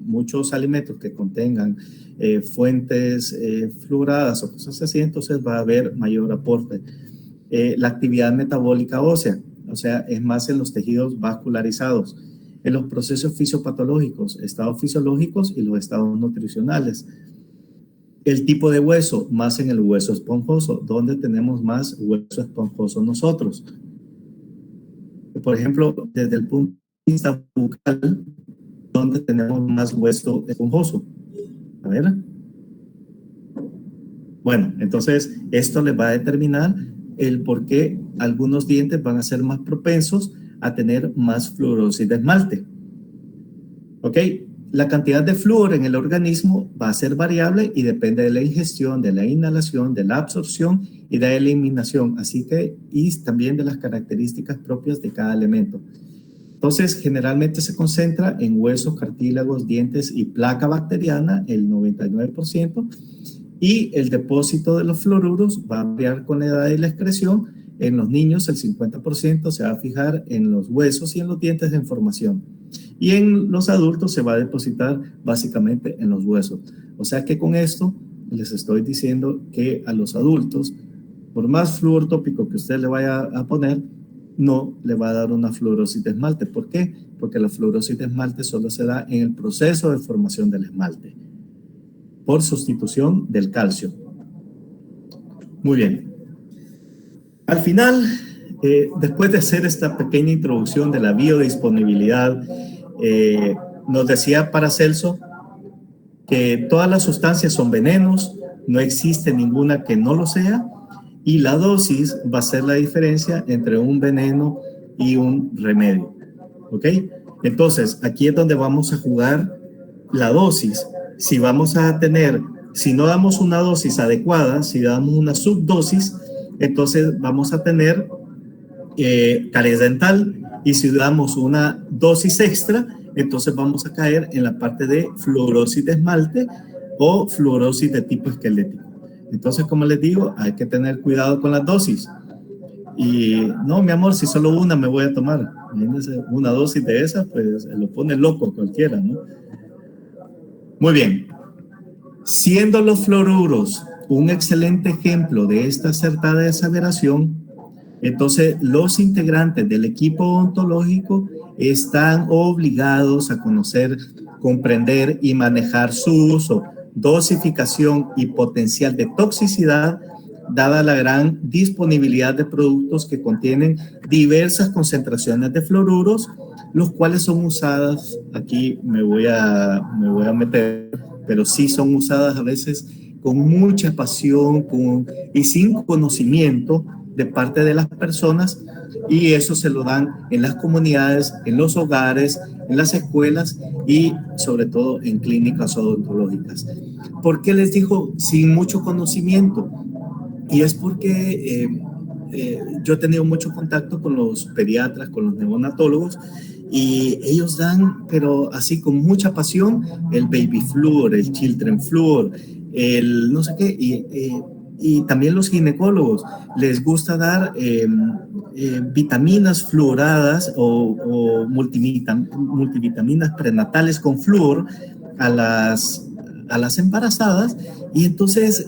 muchos alimentos que contengan fuentes fluoradas o cosas así, entonces va a haber mayor aporte. La actividad metabólica ósea, o sea, es más en los tejidos vascularizados, en los procesos fisiopatológicos, estados fisiológicos y los estados nutricionales. El tipo de hueso, más en el hueso esponjoso, donde tenemos más hueso esponjoso nosotros. Por ejemplo, desde el punto de vista bucal, donde tenemos más hueso esponjoso. A ver. Bueno, entonces esto les va a determinar el por qué algunos dientes van a ser más propensos a tener más fluorosis de esmalte. ¿Ok? La cantidad de flúor en el organismo va a ser variable y depende de la ingestión, de la inhalación, de la absorción y de la eliminación, así que y también de las características propias de cada elemento. Entonces, generalmente se concentra en huesos, cartílagos, dientes y placa bacteriana, el 99%, y el depósito de los fluoruros va a variar con la edad y la excreción. En los niños, el 50% se va a fijar en los huesos y en los dientes en formación. Y en los adultos se va a depositar básicamente en los huesos. O sea que con esto les estoy diciendo que a los adultos, por más flúor tópico que usted le vaya a poner, no le va a dar una fluorosis de esmalte. ¿Por qué? Porque la fluorosis de esmalte solo se da en el proceso de formación del esmalte, por sustitución del calcio. Muy bien. Al final, después de hacer esta pequeña introducción de la biodisponibilidad, nos decía Paracelso que todas las sustancias son venenos, no existe ninguna que no lo sea, y la dosis va a ser la diferencia entre un veneno y un remedio. ¿Ok? Entonces, aquí es donde vamos a jugar la dosis. Si vamos a tener, si no damos una dosis adecuada, si damos una subdosis, entonces vamos a tener caries dental, y si damos una dosis extra, entonces vamos a caer en la parte de fluorosis de esmalte o fluorosis de tipo esquelético. Entonces, como les digo, hay que tener cuidado con las dosis. Y no, mi amor, si solo una me voy a tomar, una dosis de esa, pues lo pone loco cualquiera, ¿no? Muy bien. Siendo los fluoruros un excelente ejemplo de esta acertada aseveración, entonces los integrantes del equipo odontológico están obligados a conocer, comprender y manejar su uso, dosificación y potencial de toxicidad, dada la gran disponibilidad de productos que contienen diversas concentraciones de fluoruros, los cuales son usadas, aquí me voy a meter, pero sí son usadas a veces con mucha pasión y sin conocimiento de parte de las personas, y eso se lo dan en las comunidades, en los hogares, en las escuelas y sobre todo en clínicas odontológicas. ¿Por qué les digo sin mucho conocimiento? Y es porque yo he tenido mucho contacto con los pediatras, con los neonatólogos, y ellos dan, pero así con mucha pasión, el baby fluor, el children fluor, el no sé qué, y también los ginecólogos les gusta dar vitaminas fluoradas o multivitaminas prenatales con flúor a las embarazadas, y entonces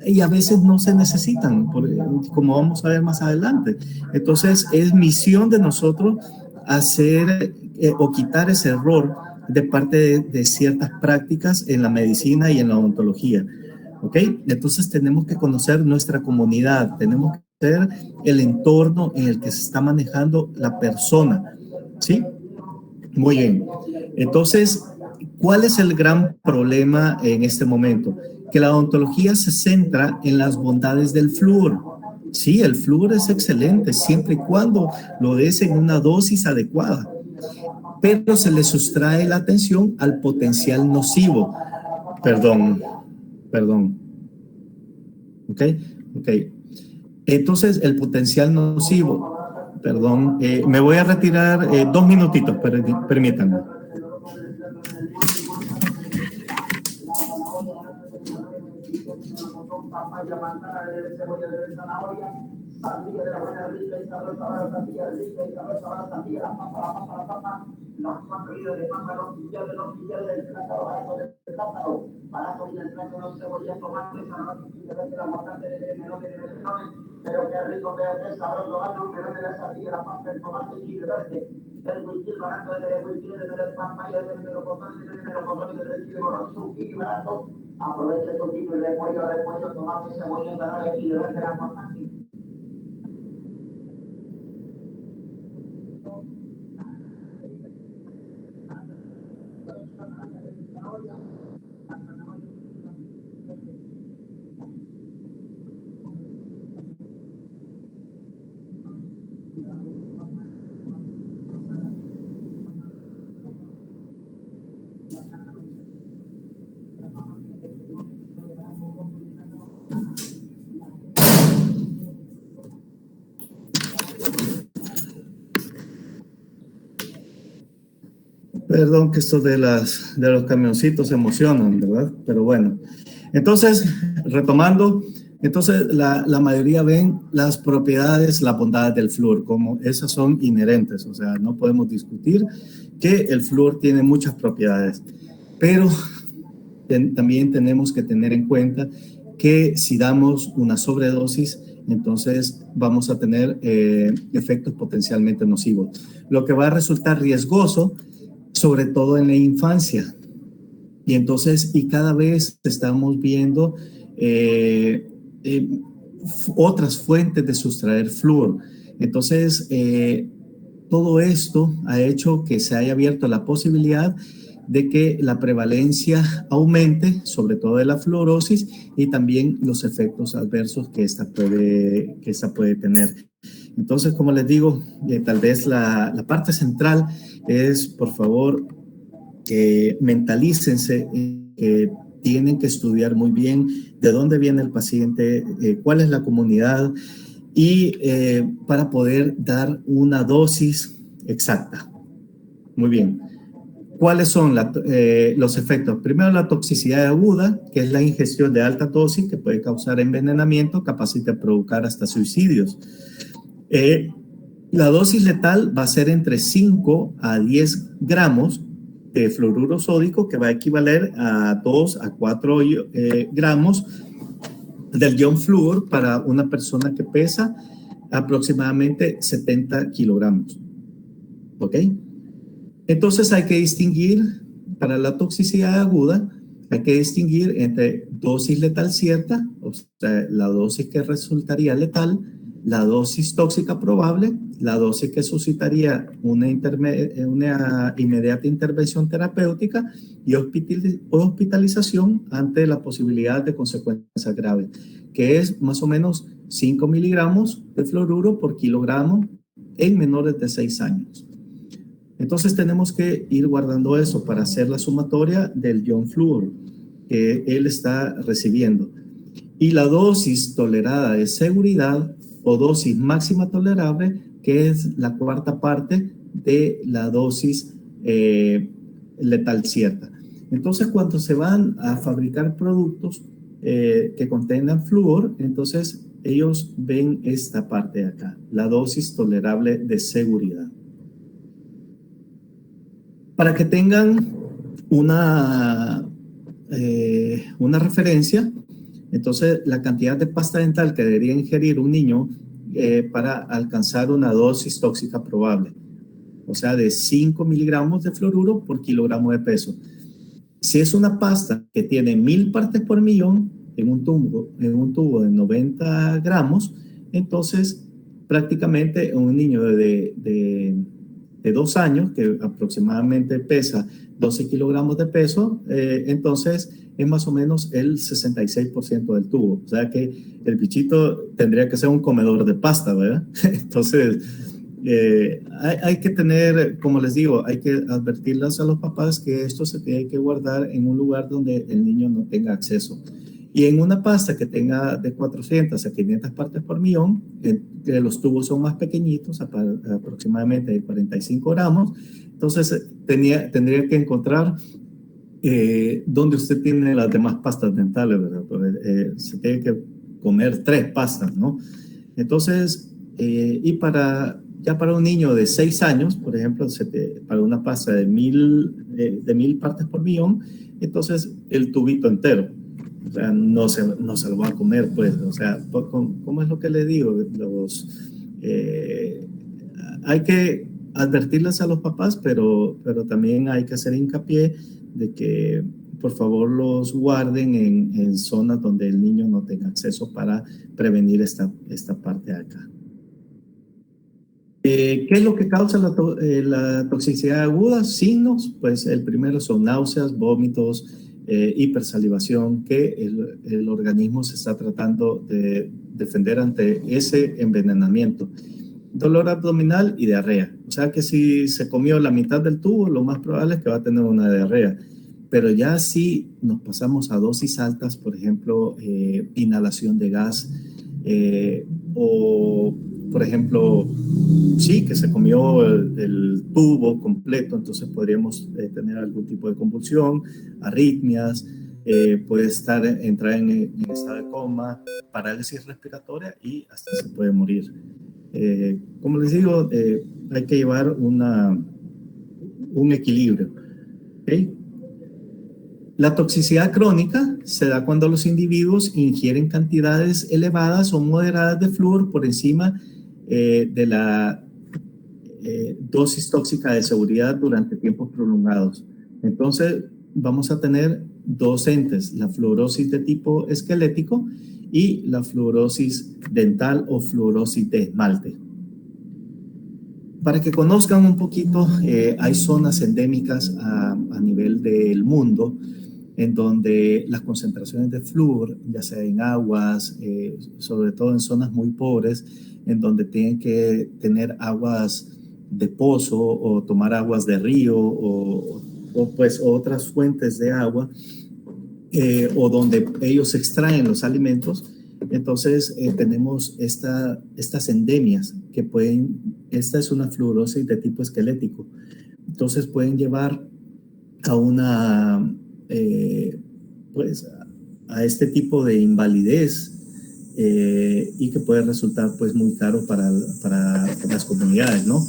y a veces no se necesitan, como vamos a ver más adelante. Entonces es misión de nosotros hacer o quitar ese error de parte de ciertas prácticas en la medicina y en la odontología. ¿Ok? Entonces tenemos que conocer nuestra comunidad, tenemos el entorno en el que se está manejando la persona, ¿sí? Muy bien. Entonces, ¿cuál es el gran problema en este momento? Que la odontología se centra en las bondades del flúor. Sí, el flúor es excelente siempre y cuando lo des en una dosis adecuada, pero se le sustrae la atención al potencial nocivo. Perdón. ¿Ok? Entonces, el potencial nocivo, me voy a retirar 2 minutitos, permítanme. Perdón que esto de los camioncitos se emocionan, ¿verdad? Pero bueno. Entonces, retomando, la mayoría ven las propiedades, las bondades del flúor, como esas son inherentes, o sea, no podemos discutir que el flúor tiene muchas propiedades, pero también tenemos que tener en cuenta que si damos una sobredosis, entonces vamos a tener efectos potencialmente nocivos, lo que va a resultar riesgoso, sobre todo en la infancia. Y entonces, cada vez estamos viendo otras fuentes de sustraer flúor. Entonces, todo esto ha hecho que se haya abierto la posibilidad de que la prevalencia aumente, sobre todo de la fluorosis, y también los efectos adversos que esta puede tener. Entonces, como les digo, tal vez la parte central es, por favor, mentalícense que tienen que estudiar muy bien de dónde viene el paciente, cuál es la comunidad, y para poder dar una dosis exacta. Muy bien. ¿Cuáles son los efectos? Primero, la toxicidad aguda, que es la ingestión de alta dosis que puede causar envenenamiento, capacita a provocar hasta suicidios. La dosis letal va a ser entre 5 a 10 gramos de fluoruro sódico, que va a equivaler a 2 a 4 gramos del ion flúor para una persona que pesa aproximadamente 70 kilogramos. ¿Ok? Entonces hay que distinguir, para la toxicidad aguda, hay que distinguir entre dosis letal cierta, o sea, la dosis que resultaría letal, la dosis tóxica probable, la dosis que suscitaría una inmediata intervención terapéutica y hospitalización ante la posibilidad de consecuencias graves, que es más o menos 5 miligramos de fluoruro por kilogramo en menores de 6 años. Entonces tenemos que ir guardando eso para hacer la sumatoria del ion flúor que él está recibiendo. Y la dosis tolerada de seguridad o dosis máxima tolerable, que es la cuarta parte de la dosis letal cierta. Entonces, cuando se van a fabricar productos que contengan flúor, entonces ellos ven esta parte de acá, la dosis tolerable de seguridad. Para que tengan una referencia, entonces la cantidad de pasta dental que debería ingerir un niño para alcanzar una dosis tóxica probable, o sea, de 5 miligramos de fluoruro por kilogramo de peso. Si es una pasta que tiene 1000 partes por millón en un tubo de 90 gramos, Entonces, prácticamente un niño de 2 años, que aproximadamente pesa 12 kilogramos de peso, entonces es más o menos el 66% del tubo. O sea que el bichito tendría que ser un comedor de pasta, ¿verdad? Entonces, hay que tener, como les digo, hay que advertirles a los papás que esto se tiene que guardar en un lugar donde el niño no tenga acceso. Y en una pasta que tenga de 400 a 500 partes por millón, los tubos son más pequeñitos, aproximadamente de 45 gramos, entonces tendría que encontrar donde usted tiene las demás pastas dentales, ¿verdad? Pues, se tiene que comer 3 pastas, ¿no? Entonces, y ya para un niño de 6 años, por ejemplo, para una pasta de 1000 partes por millón, entonces el tubito entero. O sea, no se lo va a comer, pues. O sea, ¿cómo es lo que le digo? Hay que advertirles a los papás, pero también hay que hacer hincapié de que, por favor, los guarden en zonas donde el niño no tenga acceso para prevenir esta parte de acá. ¿Qué es lo que causa la toxicidad aguda? Signos, pues el primero son náuseas, vómitos, hipersalivación, que el organismo se está tratando de defender ante ese envenenamiento. Dolor abdominal y diarrea. O sea que si se comió la mitad del tubo, lo más probable es que va a tener una diarrea. Pero ya si nos pasamos a dosis altas, por ejemplo, inhalación de gas, o por ejemplo, sí, que se comió el tubo completo, entonces podríamos tener algún tipo de convulsión, arritmias, puede entrar en estado de coma, parálisis respiratoria y hasta se puede morir. Como les digo, hay que llevar un equilibrio. ¿Okay? La toxicidad crónica se da cuando los individuos ingieren cantidades elevadas o moderadas de flúor por encima de la dosis tóxica de seguridad durante tiempos prolongados. Entonces, vamos a tener 2 entes, la fluorosis de tipo esquelético y la fluorosis dental o fluorosis de esmalte. Para que conozcan un poquito, hay zonas endémicas a nivel del mundo en donde las concentraciones de flúor, ya sea en aguas, sobre todo en zonas muy pobres, en donde tienen que tener aguas de pozo o tomar aguas de río o pues otras fuentes de agua, o donde ellos extraen los alimentos. Entonces tenemos estas endemias que esta es una fluorosis de tipo esquelético, entonces pueden llevar a a este tipo de invalidez, y que puede resultar pues muy caro para las comunidades, ¿no?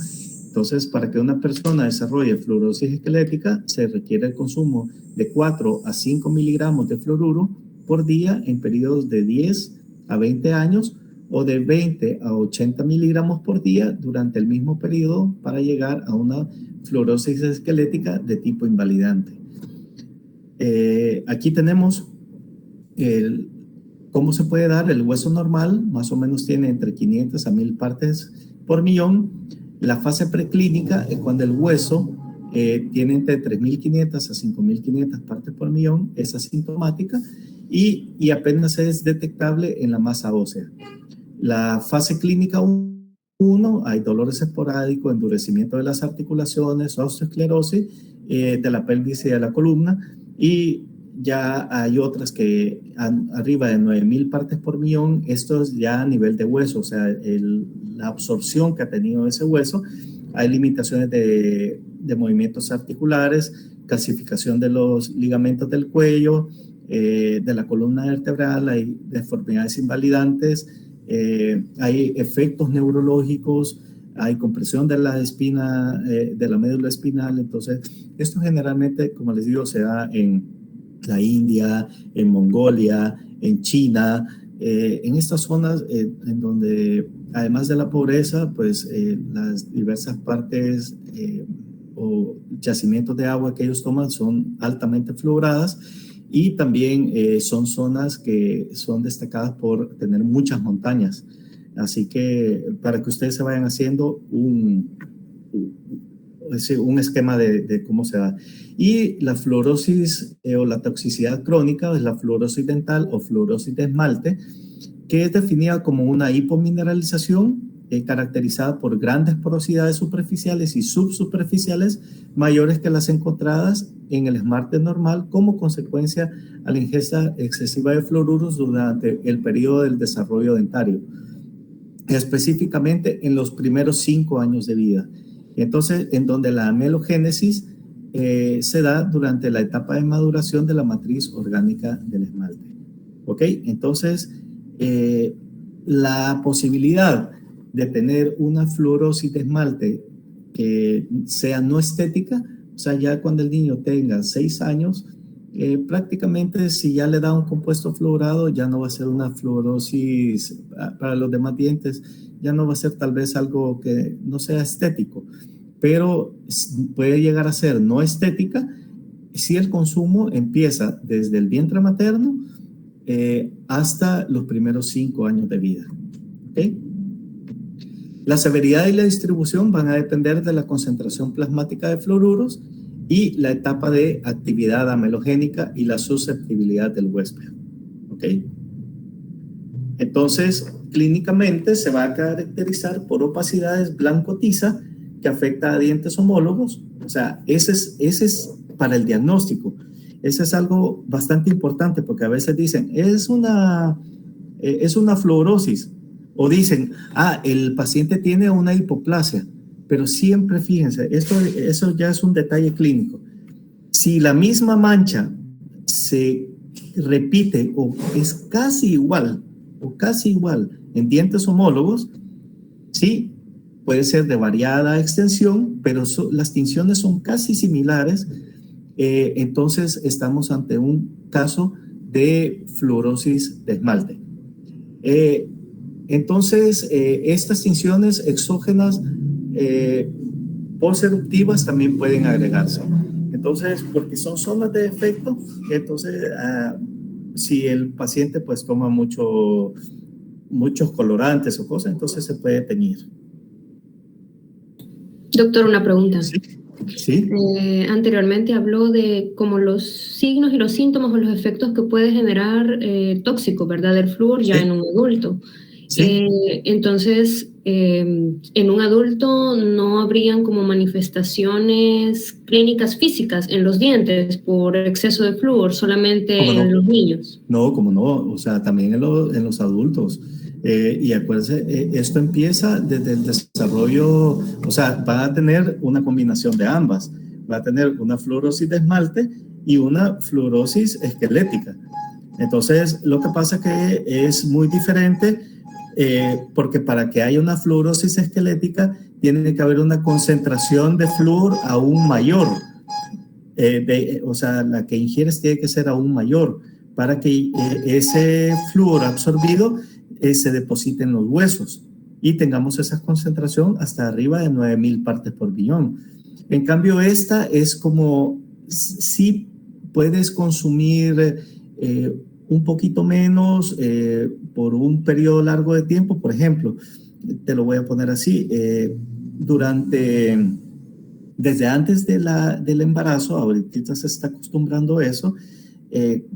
Entonces, para que una persona desarrolle fluorosis esquelética, se requiere el consumo de 4 a 5 miligramos de fluoruro por día en periodos de 10 a 20 años o de 20 a 80 miligramos por día durante el mismo periodo para llegar a una fluorosis esquelética de tipo invalidante. Aquí tenemos cómo se puede dar. El hueso normal más o menos tiene entre 500 a 1000 partes por millón. La fase preclínica es cuando el hueso tiene entre 3500 a 5500 partes por millón, es asintomática y apenas es detectable en la masa ósea. La fase clínica 1, hay dolores esporádicos, endurecimiento de las articulaciones, osteoesclerosis de la pelvis y de la columna, y ya hay otras que arriba de 9000 partes por millón. Esto es ya a nivel de hueso, o sea, la absorción que ha tenido ese hueso. Hay limitaciones de movimientos articulares, calcificación de los ligamentos del cuello, de la columna vertebral, hay deformidades invalidantes, hay efectos neurológicos, hay compresión de la espina, de la médula espinal. Entonces, esto generalmente, como les digo, se da en la India, en Mongolia, en China, en estas zonas en donde, además de la pobreza, pues las diversas partes o yacimientos de agua que ellos toman son altamente fluoradas, y también son zonas que son destacadas por tener muchas montañas. Así que para que ustedes se vayan haciendo un esquema de cómo se da. Y la fluorosis o la toxicidad crónica es la fluorosis dental o fluorosis de esmalte, que es definida como una hipomineralización caracterizada por grandes porosidades superficiales y subsuperficiales mayores que las encontradas en el esmalte normal como consecuencia a la ingesta excesiva de fluoruros durante el periodo del desarrollo dentario, específicamente en los primeros 5 años de vida. Entonces, en donde la amelogénesis se da durante la etapa de maduración de la matriz orgánica del esmalte. ¿Ok? Entonces, la posibilidad de tener una fluorosis de esmalte que sea no estética, o sea, ya cuando el niño tenga 6 años, prácticamente si ya le da un compuesto fluorado, ya no va a ser una fluorosis para los demás dientes, ya no va a ser tal vez algo que no sea estético, pero puede llegar a ser no estética si el consumo empieza desde el vientre materno hasta los primeros 5 años de vida. ¿Okay? La severidad y la distribución van a depender de la concentración plasmática de fluoruros y la etapa de actividad amelogénica y la susceptibilidad del huésped. ¿Ok? Entonces, clínicamente se va a caracterizar por opacidades blanco-tiza que afecta a dientes homólogos. O sea, ese es para el diagnóstico. Ese es algo bastante importante porque a veces dicen, es una fluorosis. O dicen, el paciente tiene una hipoplasia, pero siempre fíjense, eso ya es un detalle clínico. Si la misma mancha se repite o es casi igual en dientes homólogos, sí, puede ser de variada extensión, pero las tinciones son casi similares, entonces estamos ante un caso de fluorosis de esmalte. Entonces, estas tinciones exógenas posteruptivas también pueden agregarse. Entonces, porque son zonas de efecto, entonces, si el paciente pues toma muchos colorantes o cosas, entonces se puede teñir. Doctor, una pregunta. Sí. ¿Sí? Anteriormente habló de como los signos y los síntomas o los efectos que puede generar tóxico, ¿verdad? El flúor ya en un adulto. Sí. Entonces, en un adulto no habrían como manifestaciones clínicas físicas en los dientes por exceso de flúor, solamente en los niños. No, como no, o sea, también en los adultos. Y acuérdense, esto empieza desde el desarrollo, o sea, va a tener una combinación de ambas. Va a tener una fluorosis de esmalte y una fluorosis esquelética. Entonces, lo que pasa es que es muy diferente porque para que haya una fluorosis esquelética tiene que haber una concentración de flúor aún mayor. O sea, la que ingieres tiene que ser aún mayor para que ese flúor absorbido se deposite en los huesos y tengamos esa concentración hasta arriba de 9,000 partes por billón. En cambio, esta es como si puedes consumir un poquito menos por un periodo largo de tiempo. Por ejemplo, te lo voy a poner así, desde antes del embarazo, ahorita se está acostumbrando a eso,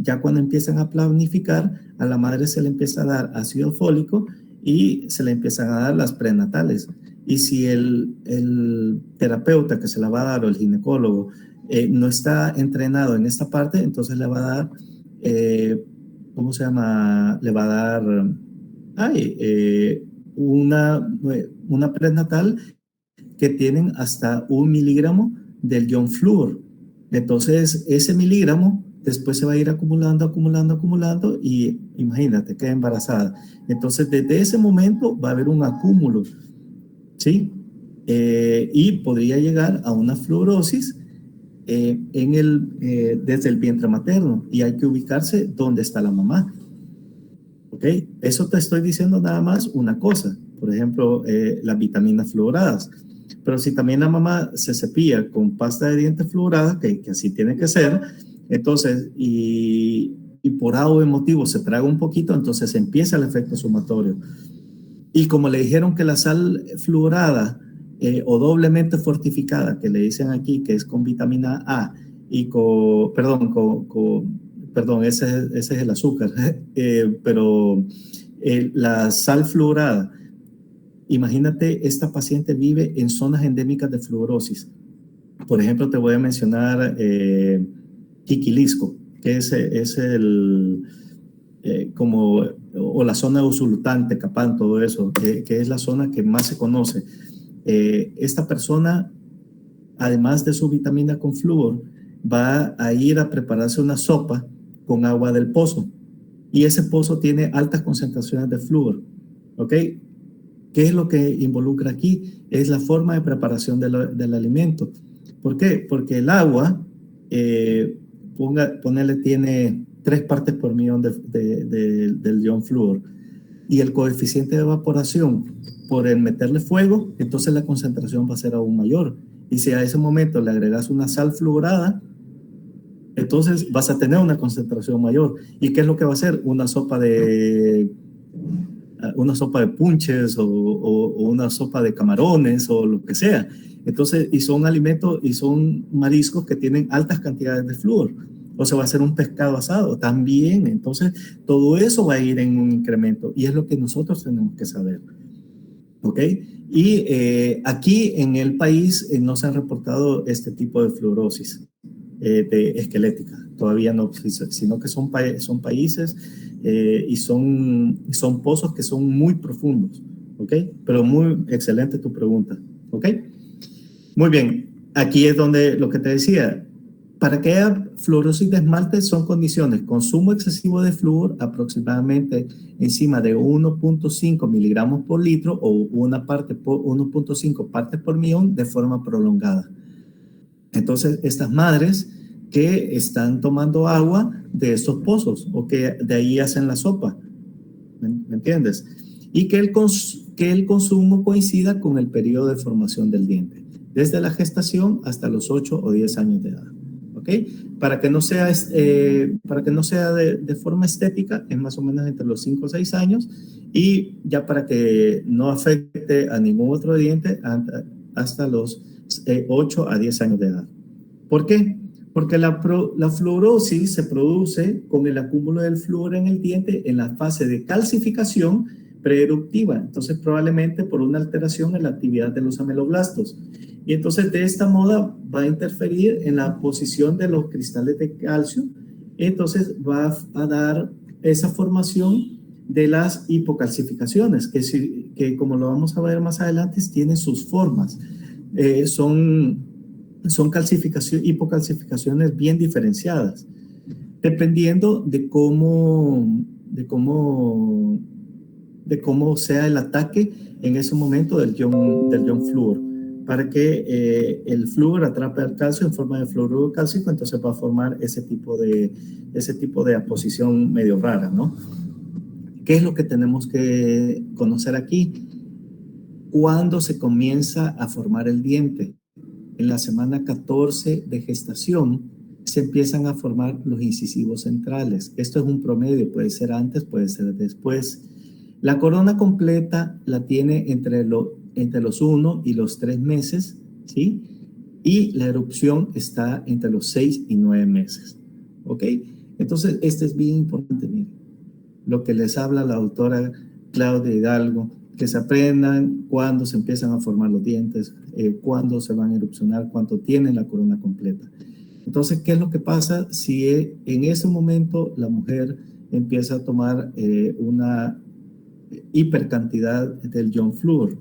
ya cuando empiezan a planificar, a la madre se le empieza a dar ácido fólico y se le empiezan a dar las prenatales. Y si el terapeuta que se la va a dar o el ginecólogo no está entrenado en esta parte, entonces le va a dar, ¿cómo se llama? Le va a dar una prenatal que tienen hasta 1 miligramo del ion flúor. Entonces, ese miligramo después se va a ir acumulando y imagínate, queda embarazada. Entonces, desde ese momento va a haber un acúmulo, ¿sí? Y podría llegar a una fluorosis desde el vientre materno y hay que ubicarse dónde está la mamá. ¿Ok? Eso te estoy diciendo nada más una cosa. Por ejemplo, las vitaminas fluoradas. Pero si también la mamá se cepilla con pasta de dientes fluorada, que así tiene que ser, entonces, y por A o B motivo se traga un poquito, entonces empieza el efecto sumatorio. Y como le dijeron que la sal fluorada o doblemente fortificada, que le dicen aquí que es con vitamina A y perdón, ese es el azúcar, pero la sal fluorada, imagínate, esta paciente vive en zonas endémicas de fluorosis. Por ejemplo, te voy a mencionar Quiquilisco, que es o la zona de Usulután, Tecapán, todo eso, que es la zona que más se conoce. Esta persona, además de su vitamina con flúor, va a ir a prepararse una sopa con agua del pozo. Y ese pozo tiene altas concentraciones de flúor. ¿Ok? ¿Qué es lo que involucra aquí? Es la forma de preparación del alimento. ¿Por qué? Porque el agua, ponele, tiene 3 partes por millón del ion flúor. Y el coeficiente de evaporación, por el meterle fuego, entonces la concentración va a ser aún mayor. Y si a ese momento le agregas una sal fluorada, entonces vas a tener una concentración mayor. ¿Y qué es lo que va a hacer? Una sopa de punches o una sopa de camarones o lo que sea. Entonces, y son alimentos y son mariscos que tienen altas cantidades de flúor. O se va a hacer un pescado asado también. Entonces, todo eso va a ir en un incremento y es lo que nosotros tenemos que saber. ¿Ok? Y aquí en el país no se han reportado este tipo de fluorosis esquelética. Todavía no, sino que son países y son pozos que son muy profundos. ¿Ok? Pero muy excelente tu pregunta. ¿Ok? Muy bien. Aquí es donde lo que te decía. Para que haya fluorosis de esmalte son condiciones: consumo excesivo de flúor, aproximadamente encima de 1.5 miligramos por litro o 1.5 partes por millón de forma prolongada. Entonces, estas madres que están tomando agua de estos pozos o que de ahí hacen la sopa, ¿me entiendes? Y que el consumo coincida con el periodo de formación del diente, desde la gestación hasta los 8 o 10 años de edad. ¿Ok? Para que no sea de forma estética, es más o menos entre los 5 o 6 años, y ya para que no afecte a ningún otro diente hasta los 8 a 10 años de edad. ¿Por qué? Porque la fluorosis se produce con el acúmulo del flúor en el diente en la fase de calcificación preeruptiva. Entonces, probablemente por una alteración en la actividad de los ameloblastos. Y entonces, de esta moda va a interferir en la posición de los cristales de calcio. Entonces, va a dar esa formación de las hipocalcificaciones, que como lo vamos a ver más adelante, tienen sus formas. Son hipocalcificaciones bien diferenciadas, dependiendo de cómo sea el ataque en ese momento del ion flúor, para que el flúor atrape al calcio en forma de fluoruro cálcico. Entonces va a formar ese tipo de aposición medio rara, ¿no? ¿Qué es lo que tenemos que conocer aquí? ¿Cuándo se comienza a formar el diente? En la semana 14 de gestación se empiezan a formar los incisivos centrales. Esto es un promedio, puede ser antes, puede ser después. La corona completa la tiene entre los 1 y los 3 meses, ¿sí? Y la erupción está entre los 6 y 9 meses, ¿ok? Entonces, este es bien importante, miren, lo que les habla la doctora Claudia Hidalgo, que se aprendan cuándo se empiezan a formar los dientes, cuándo se van a erupcionar, cuánto tienen la corona completa. Entonces, ¿qué es lo que pasa si en ese momento la mujer empieza a tomar una hipercantidad del ion flúor?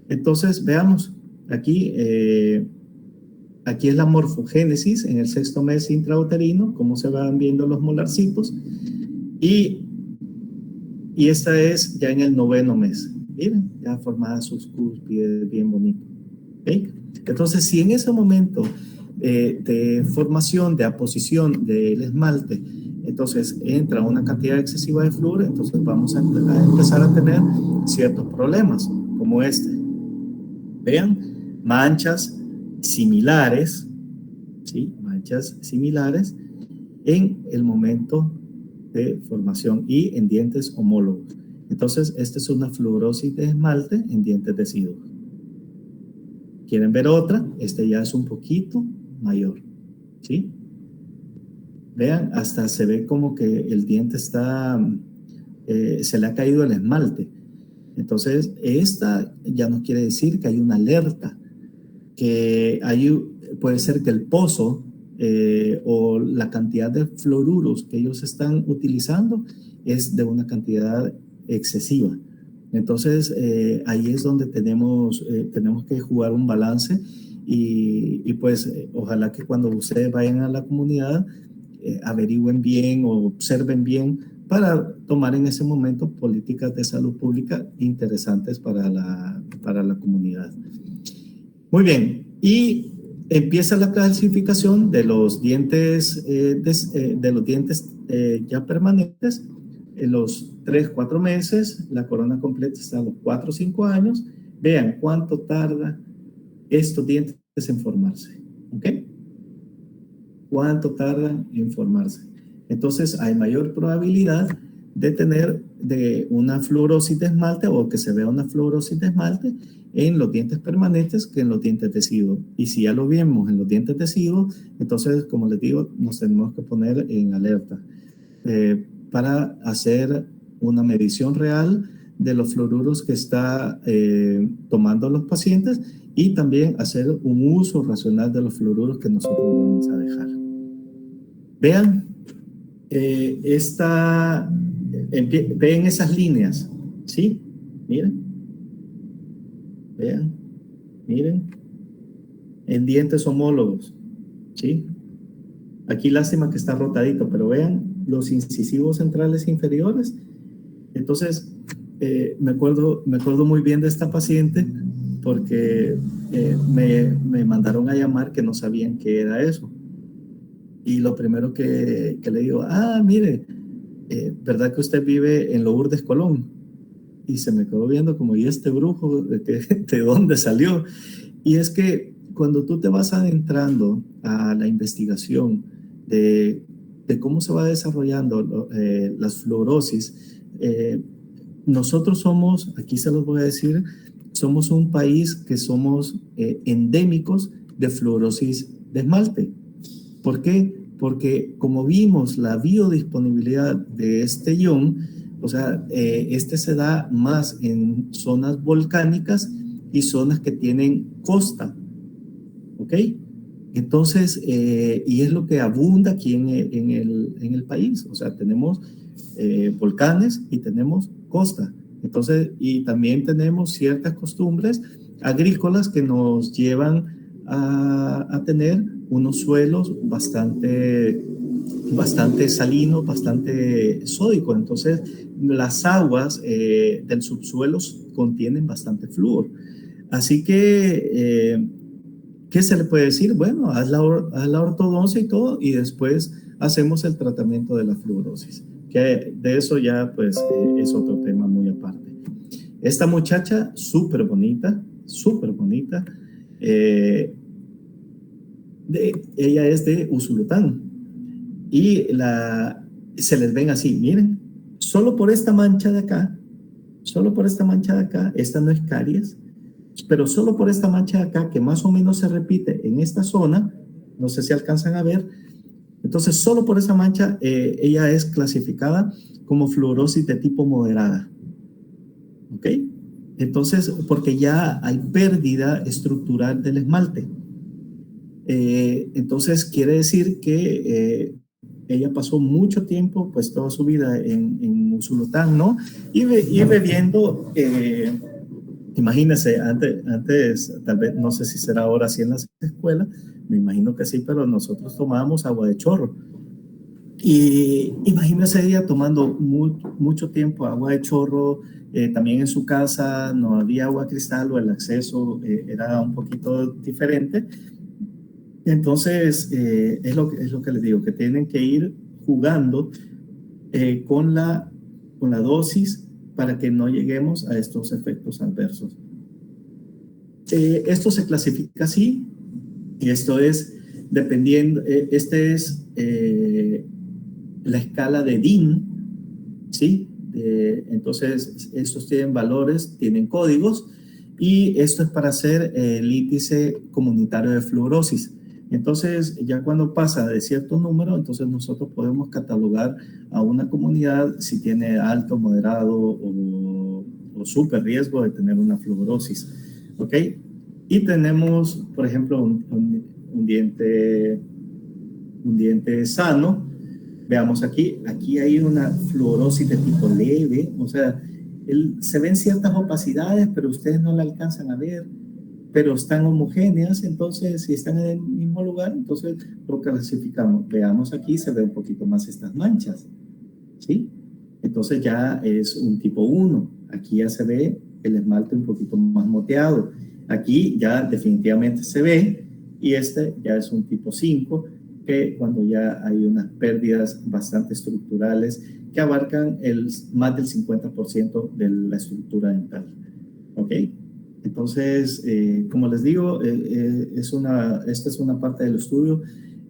Entonces, veamos, aquí es la morfogénesis en el 6º mes intrauterino, cómo se van viendo los molarcitos, y esta es ya en el 9º mes. Miren, ya formadas sus cúspides bien bonitas. ¿Okay? Entonces, si en ese momento de formación, de aposición del esmalte, entonces entra una cantidad excesiva de flúor, entonces vamos a empezar a tener ciertos problemas, como este. Vean, manchas similares, ¿sí? Manchas similares en el momento de formación y en dientes homólogos. Entonces, esta es una fluorosis de esmalte en dientes deciduos. ¿Quieren ver otra? Este ya es un poquito mayor, ¿sí? Vean, hasta se ve como que el diente está, se le ha caído el esmalte. Entonces, esta ya no quiere decir que hay una alerta, que puede ser que el pozo o la cantidad de fluoruros que ellos están utilizando es de una cantidad excesiva. Entonces, ahí es donde tenemos que jugar un balance y pues ojalá que cuando ustedes vayan a la comunidad averigüen bien o observen bien para tomar en ese momento políticas de salud pública interesantes para la comunidad. Muy bien, y empieza la clasificación de los dientes, ya permanentes en los 3-4 meses, la corona completa está a los 4 o 5 años. Vean cuánto tarda estos dientes en formarse, ¿ok? Cuánto tardan en formarse. Entonces hay mayor probabilidad de tener una fluorosis de esmalte o que se vea una fluorosis de esmalte en los dientes permanentes que en los dientes deciduos. Y si ya lo vimos en los dientes deciduos, entonces, como les digo, nos tenemos que poner en alerta para hacer una medición real de los fluoruros que está tomando los pacientes y también hacer un uso racional de los fluoruros que nosotros vamos a dejar. Vean, ven esas líneas, ¿sí? Miren. Vean, miren. En dientes homólogos, ¿sí? Aquí lástima que está rotadito, pero vean los incisivos centrales inferiores. Entonces, me acuerdo muy bien de esta paciente porque me mandaron a llamar que no sabían qué era eso. Y lo primero que le digo, mire, ¿verdad que usted vive en Lourdes, Colón? Y se me quedó viendo como, ¿y este brujo de dónde salió? Y es que cuando tú te vas adentrando a la investigación de cómo se va desarrollando las fluorosis, nosotros somos, aquí se los voy a decir, somos un país que somos endémicos de fluorosis de esmalte. ¿Por qué? Porque como vimos la biodisponibilidad de este ion, o sea, este se da más en zonas volcánicas y zonas que tienen costa, ¿ok? Entonces, y es lo que abunda aquí en el país, o sea, tenemos volcanes y tenemos costa. Entonces, y también tenemos ciertas costumbres agrícolas que nos llevan a tener unos suelos bastante salinos, bastante sódicos. Entonces, las aguas del subsuelo contienen bastante flúor. Así que, ¿qué se le puede decir? Bueno, haz la ortodoncia y todo, y después hacemos el tratamiento de la fluorosis. Que de eso ya, pues, es otro tema muy aparte. Esta muchacha, súper bonita, ella es de Usulután y se les ven así, miren, solo por esta mancha de acá, esta no es caries, pero solo por esta mancha de acá, que más o menos se repite en esta zona, no sé si alcanzan a ver, entonces solo por esa mancha ella es clasificada como fluorosis de tipo moderada, ¿ok? Entonces, porque ya hay pérdida estructural del esmalte. Entonces quiere decir que ella pasó mucho tiempo, pues toda su vida en Usulután, ¿no? Y bebiendo, imagínense, antes, tal vez, no sé si será ahora así en las escuelas, me imagino que sí, pero nosotros tomábamos agua de chorro. Y imagínense ella tomando mucho tiempo agua de chorro, también en su casa no había agua cristal o el acceso era un poquito diferente. Entonces, es lo que les digo, que tienen que ir jugando con la dosis para que no lleguemos a estos efectos adversos. Esto se clasifica así, y esto es dependiendo, es la escala de DIN, ¿sí? Entonces, estos tienen valores, tienen códigos, y esto es para hacer el índice comunitario de fluorosis. Entonces, ya cuando pasa de cierto número, entonces nosotros podemos catalogar a una comunidad si tiene alto, moderado o súper riesgo de tener una fluorosis. ¿Ok? Y tenemos, por ejemplo, un diente sano. Veamos aquí hay una fluorosis de tipo leve, o sea, se ven ciertas opacidades, pero ustedes no la alcanzan a ver, pero están homogéneas. Entonces, si están en el mismo lugar, entonces lo clasificamos. Veamos aquí, se ve un poquito más estas manchas, ¿sí? Entonces ya es un tipo 1. Aquí ya se ve el esmalte un poquito más moteado. Aquí ya definitivamente se ve, y este ya es un tipo 5, que cuando ya hay unas pérdidas bastante estructurales que abarcan más del 50% de la estructura dental. ¿Ok? Entonces, como les digo, esta es una parte del estudio.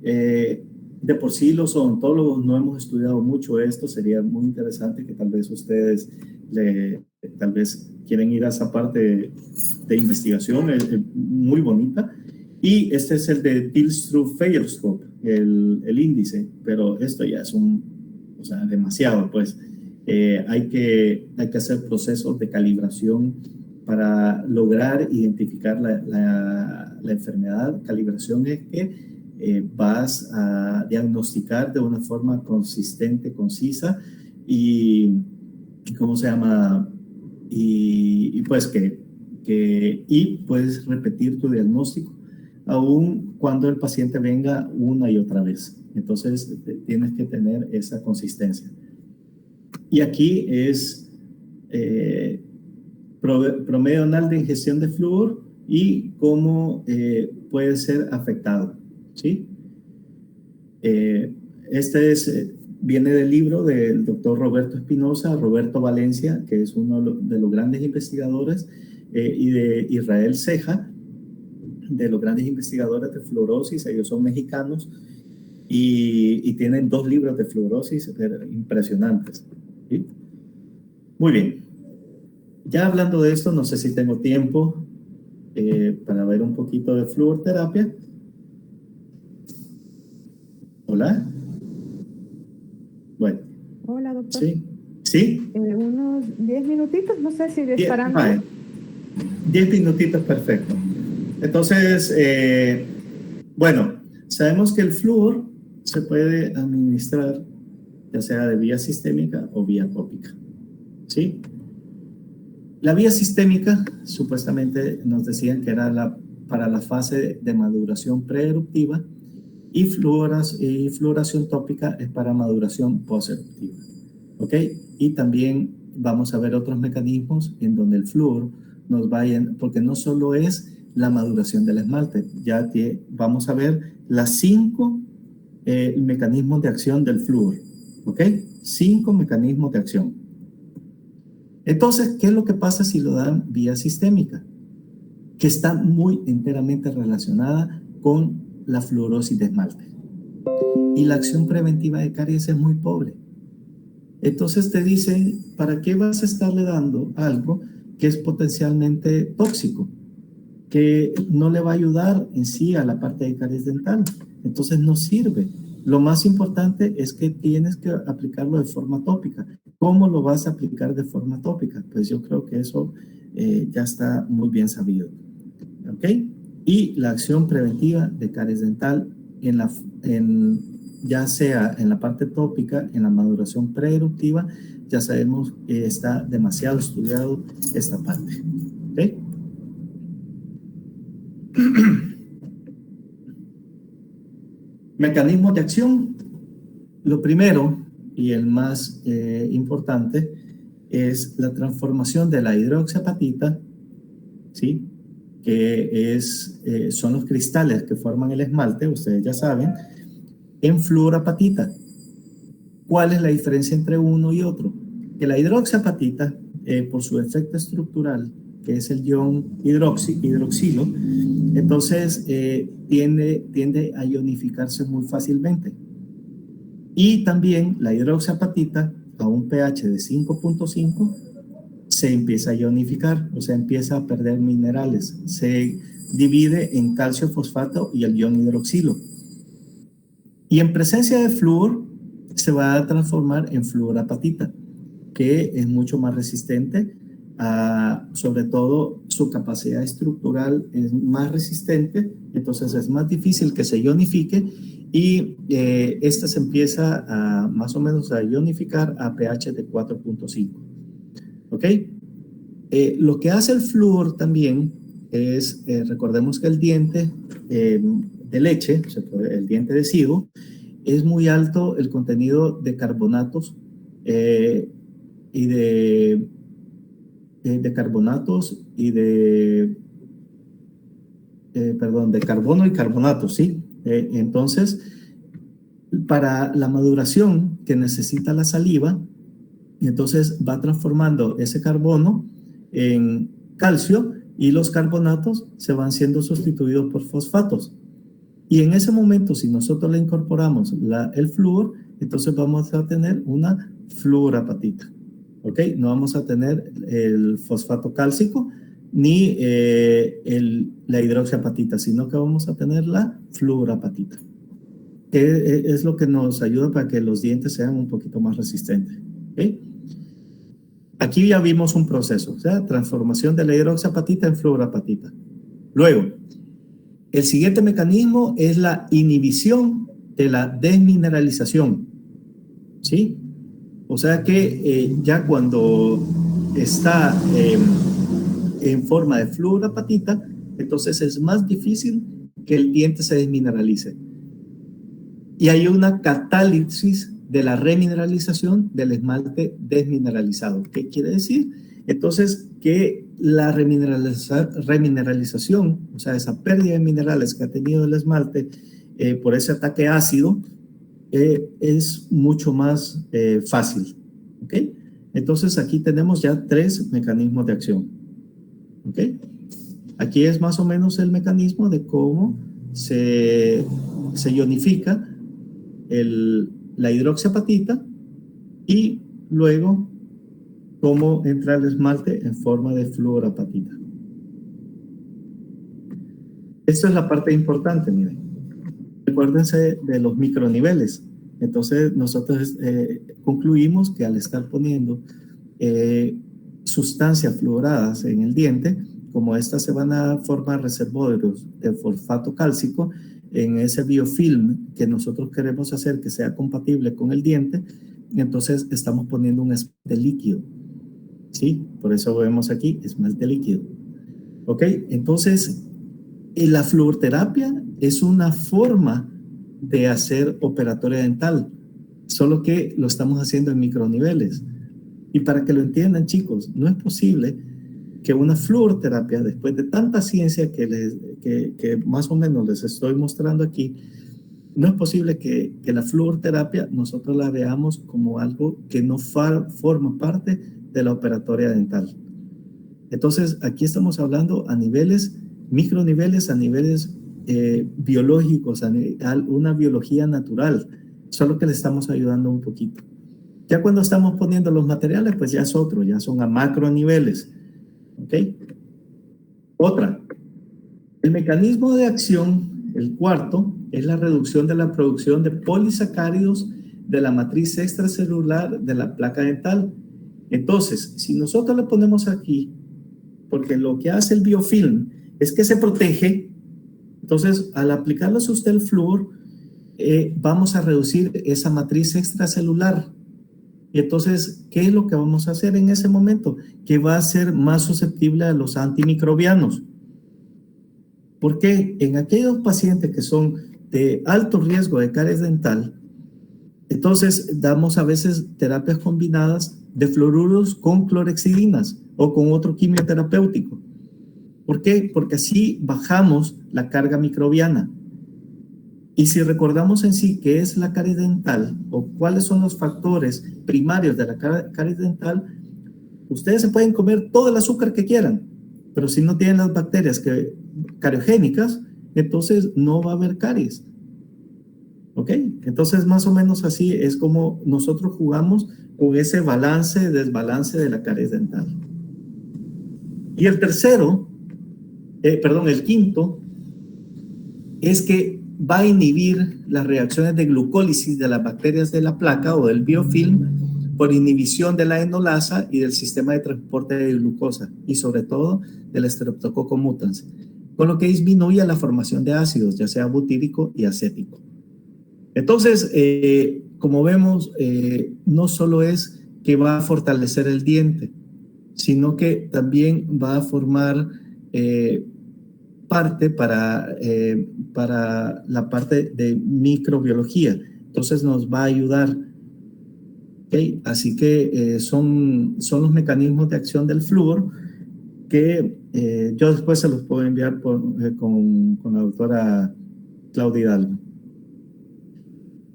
De por sí los odontólogos no hemos estudiado mucho esto. Sería muy interesante que tal vez ustedes tal vez quieren ir a esa parte de investigación, muy bonita. Y este es el de Dilstrup-Fayerscope, el índice, pero esto ya es demasiado, pues. Hay que hacer procesos de calibración para lograr identificar la enfermedad. Calibración es que vas a diagnosticar de una forma consistente, concisa, y ¿cómo se llama? Y pues y puedes repetir tu diagnóstico aún cuando el paciente venga una y otra vez. Entonces, tienes que tener esa consistencia. Y aquí es promedio anual de ingestión de flúor y cómo puede ser afectado, ¿sí? Viene del libro del doctor Roberto Espinosa, Roberto Valencia, que es uno de los grandes investigadores, y de Israel Ceja, de los grandes investigadores de fluorosis. Ellos son mexicanos y tienen 2 libros de fluorosis impresionantes, ¿sí? Muy bien. Ya hablando de esto, no sé si tengo tiempo para ver un poquito de fluoroterapia. Hola. Bueno. Hola, doctor. Sí. ¿Sí? Unos 10 minutitos, no sé si disparando. 10 minutitos, perfecto. Entonces, bueno, sabemos que el flúor se puede administrar ya sea de vía sistémica o vía tópica, ¿sí? La vía sistémica, supuestamente nos decían que era para la fase de maduración preeruptiva, y fluoración tópica es para maduración posteruptiva, ¿ok? Y también vamos a ver otros mecanismos en donde el flúor nos vaya, porque no solo es la maduración del esmalte, vamos a ver las 5 mecanismos de acción del flúor, ¿ok? 5 mecanismos de acción. Entonces, ¿qué es lo que pasa si lo dan vía sistémica? Que está muy enteramente relacionada con la fluorosis de esmalte. Y la acción preventiva de caries es muy pobre. Entonces te dicen, ¿para qué vas a estarle dando algo que es potencialmente tóxico, que no le va a ayudar en sí a la parte de caries dental? Entonces no sirve. Lo más importante es que tienes que aplicarlo de forma tópica. ¿Cómo lo vas a aplicar de forma tópica? Pues yo creo que eso ya está muy bien sabido. ¿Ok? Y la acción preventiva de caries dental, ya sea en la parte tópica, en la maduración preeruptiva, ya sabemos que está demasiado estudiado esta parte. ¿Ok? Mecanismos de acción. Lo primero y el más importante es la transformación de la hidroxiapatita, ¿sí? Que son los cristales que forman el esmalte, ustedes ya saben, en fluorapatita. ¿Cuál es la diferencia entre uno y otro? Que la hidroxiapatita, por su efecto estructural, que es el ion hidroxilo, entonces tiende a ionificarse muy fácilmente. Y también la hidroxiapatita, a un pH de 5.5, se empieza a ionificar, o sea, empieza a perder minerales. Se divide en calcio fosfato y el ion hidroxilo. Y en presencia de flúor, se va a transformar en fluorapatita, que es mucho más resistente, sobre todo su capacidad estructural es más resistente, entonces es más difícil que se ionifique y esta se empieza más o menos a ionificar a pH de 4.5. ¿Ok? Lo que hace el flúor también es, recordemos que el diente de leche, o sea, el diente deciduo, es muy alto el contenido de carbonatos y de carbonatos y de carbono y carbonatos, ¿sí? Entonces, para la maduración que necesita la saliva, entonces va transformando ese carbono en calcio y los carbonatos se van siendo sustituidos por fosfatos. Y en ese momento, si nosotros le incorporamos el flúor, entonces vamos a tener una fluorapatita. ¿Ok? No vamos a tener el fosfato cálcico ni la hidroxiapatita, sino que vamos a tener la fluorapatita, que es lo que nos ayuda para que los dientes sean un poquito más resistentes. ¿Ok? Aquí ya vimos un proceso, o sea, transformación de la hidroxiapatita en fluorapatita. Luego, el siguiente mecanismo es la inhibición de la desmineralización, ¿sí? O sea que ya cuando está en forma de fluorapatita, entonces es más difícil que el diente se desmineralice. Y hay una catálisis de la remineralización del esmalte desmineralizado. ¿Qué quiere decir? Entonces, que la remineralización, o sea, esa pérdida de minerales que ha tenido el esmalte por ese ataque ácido, es mucho más fácil. ¿Ok? Entonces, aquí tenemos ya 3 mecanismos de acción. ¿Ok? Aquí es más o menos el mecanismo de cómo se ionifica la hidroxiapatita y luego cómo entra el esmalte en forma de fluorapatita. Esta es la parte importante, miren. Recuérdense de los microniveles. Entonces, nosotros concluimos que al estar poniendo sustancias fluoradas en el diente, como estas se van a formar reservorios de fosfato cálcico en ese biofilm que nosotros queremos hacer que sea compatible con el diente, entonces estamos poniendo un esmalte líquido. ¿Sí? Por eso vemos aquí esmalte líquido. ¿Ok? Entonces, la fluoroterapia es una forma de hacer operatoria dental, solo que lo estamos haciendo en microniveles. Y para que lo entiendan, chicos, no es posible que una fluoroterapia, después de tanta ciencia que más o menos les estoy mostrando aquí, no es posible que la fluoroterapia nosotros la veamos como algo que no forma parte de la operatoria dental. Entonces, aquí estamos hablando a niveles, microniveles, a niveles biológicos, a una biología natural, solo que le estamos ayudando un poquito. Ya cuando estamos poniendo los materiales, pues ya es otro, ya son a macro niveles. ¿Ok? Otra, el mecanismo de acción, el cuarto, es la reducción de la producción de polisacáridos de la matriz extracelular de la placa dental. Entonces, si nosotros le ponemos aquí, porque lo que hace el biofilm es que se protege, entonces al aplicarle a usted el flúor, vamos a reducir esa matriz extracelular. Y entonces, ¿qué es lo que vamos a hacer en ese momento? Que va a ser más susceptible a los antimicrobianos. Porque en aquellos pacientes que son de alto riesgo de caries dental, entonces damos a veces terapias combinadas de fluoruros con clorhexidinas o con otro quimioterapéutico. ¿Por qué? Porque así bajamos la carga microbiana. Y si recordamos en sí qué es la caries dental o cuáles son los factores primarios de la caries dental, ustedes se pueden comer todo el azúcar que quieran, pero si no tienen las bacterias cariogénicas, entonces no va a haber caries. ¿Ok? Entonces, más o menos así es como nosotros jugamos con ese balance, desbalance de la caries dental. Y el quinto, es que va a inhibir las reacciones de glucólisis de las bacterias de la placa o del biofilm por inhibición de la enolasa y del sistema de transporte de glucosa y sobre todo del Streptococcus mutans, con lo que disminuye la formación de ácidos, ya sea butírico y acético. Entonces, como vemos, no solo es que va a fortalecer el diente, sino que también va a formar parte para la parte de microbiología. Entonces nos va a ayudar. ¿Okay? Así que son los mecanismos de acción del flúor que yo después se los puedo enviar con la doctora Claudia Hidalgo.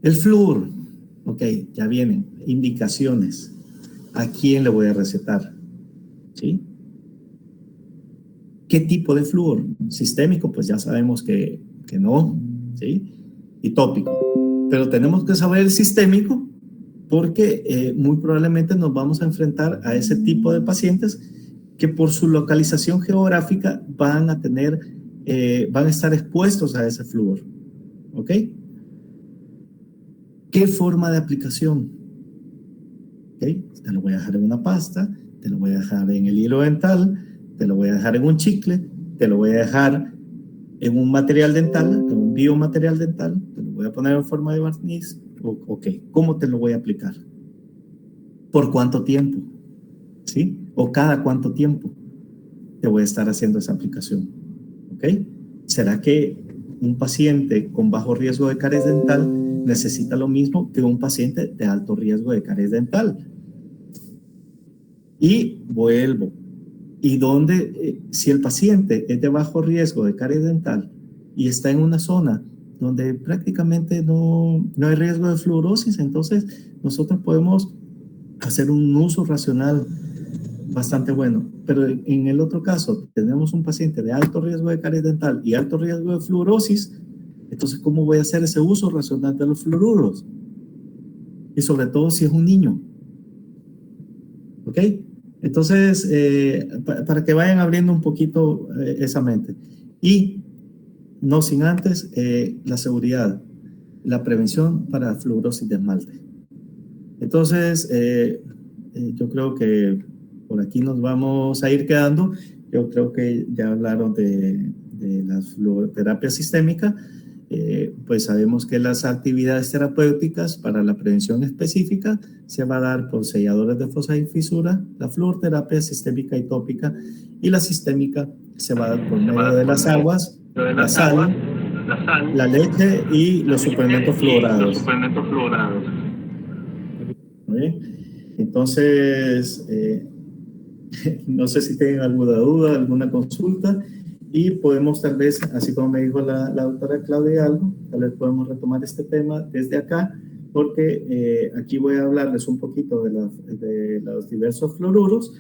El flúor, ok, ya vienen indicaciones. ¿A quién le voy a recetar? ¿Sí? ¿Qué tipo de flúor? Sistémico, pues ya sabemos que no, ¿sí? Y tópico. Pero tenemos que saber el sistémico porque muy probablemente nos vamos a enfrentar a ese tipo de pacientes que por su localización geográfica van a estar expuestos a ese flúor. ¿Ok? ¿Qué forma de aplicación? ¿Okay? Te lo voy a dejar en una pasta, te lo voy a dejar en el hilo dental, te lo voy a dejar en un chicle, te lo voy a dejar en un material dental, en un biomaterial dental, te lo voy a poner en forma de barniz. Ok, ¿cómo te lo voy a aplicar? ¿Por cuánto tiempo? ¿Sí? ¿O cada cuánto tiempo te voy a estar haciendo esa aplicación? ¿Ok? ¿Será que un paciente con bajo riesgo de caries dental necesita lo mismo que un paciente de alto riesgo de caries dental? Y vuelvo. Y si el paciente es de bajo riesgo de caries dental y está en una zona donde prácticamente no hay riesgo de fluorosis, entonces nosotros podemos hacer un uso racional bastante bueno. Pero en el otro caso, tenemos un paciente de alto riesgo de caries dental y alto riesgo de fluorosis, entonces, ¿cómo voy a hacer ese uso racional de los fluoruros? Y sobre todo si es un niño. ¿Ok? Entonces, para que vayan abriendo un poquito esa mente. Y no sin antes, la seguridad, la prevención para fluorosis de esmalte. Entonces, yo creo que por aquí nos vamos a ir quedando. Yo creo que ya hablaron de la fluoroterapia sistémica. Pues sabemos que las actividades terapéuticas para la prevención específica se va a dar por selladores de fosas y fisuras, la fluoroterapia sistémica y tópica, y la sistémica se va a dar por medio de las aguas, la sal, la leche y los suplementos fluorados. ¿Muy bien? Entonces, no sé si tienen alguna duda, alguna consulta. Y podemos tal vez, así como me dijo la doctora Claudia Algo, tal vez podemos retomar este tema desde acá, porque aquí voy a hablarles un poquito de los diversos fluoruros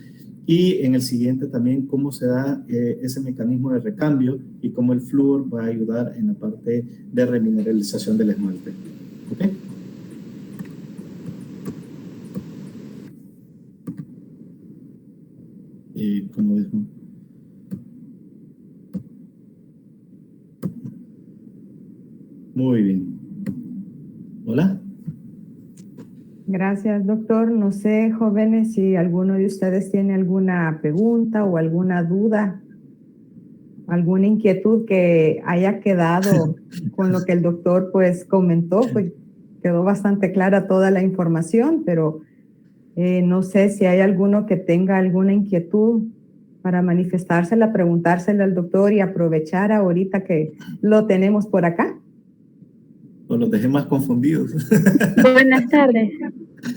y en el siguiente también cómo se da ese mecanismo de recambio y cómo el flúor va a ayudar en la parte de remineralización del esmalte. ¿Ok? Como dijo. Muy bien. Hola. Gracias, doctor. No sé, jóvenes, si alguno de ustedes tiene alguna pregunta o alguna duda, alguna inquietud que haya quedado con lo que el doctor pues comentó, pues quedó bastante clara toda la información, pero no sé si hay alguno que tenga alguna inquietud para manifestársela, preguntársela al doctor y aprovechar ahorita que lo tenemos por acá. O los dejé más confundidos. Buenas tardes.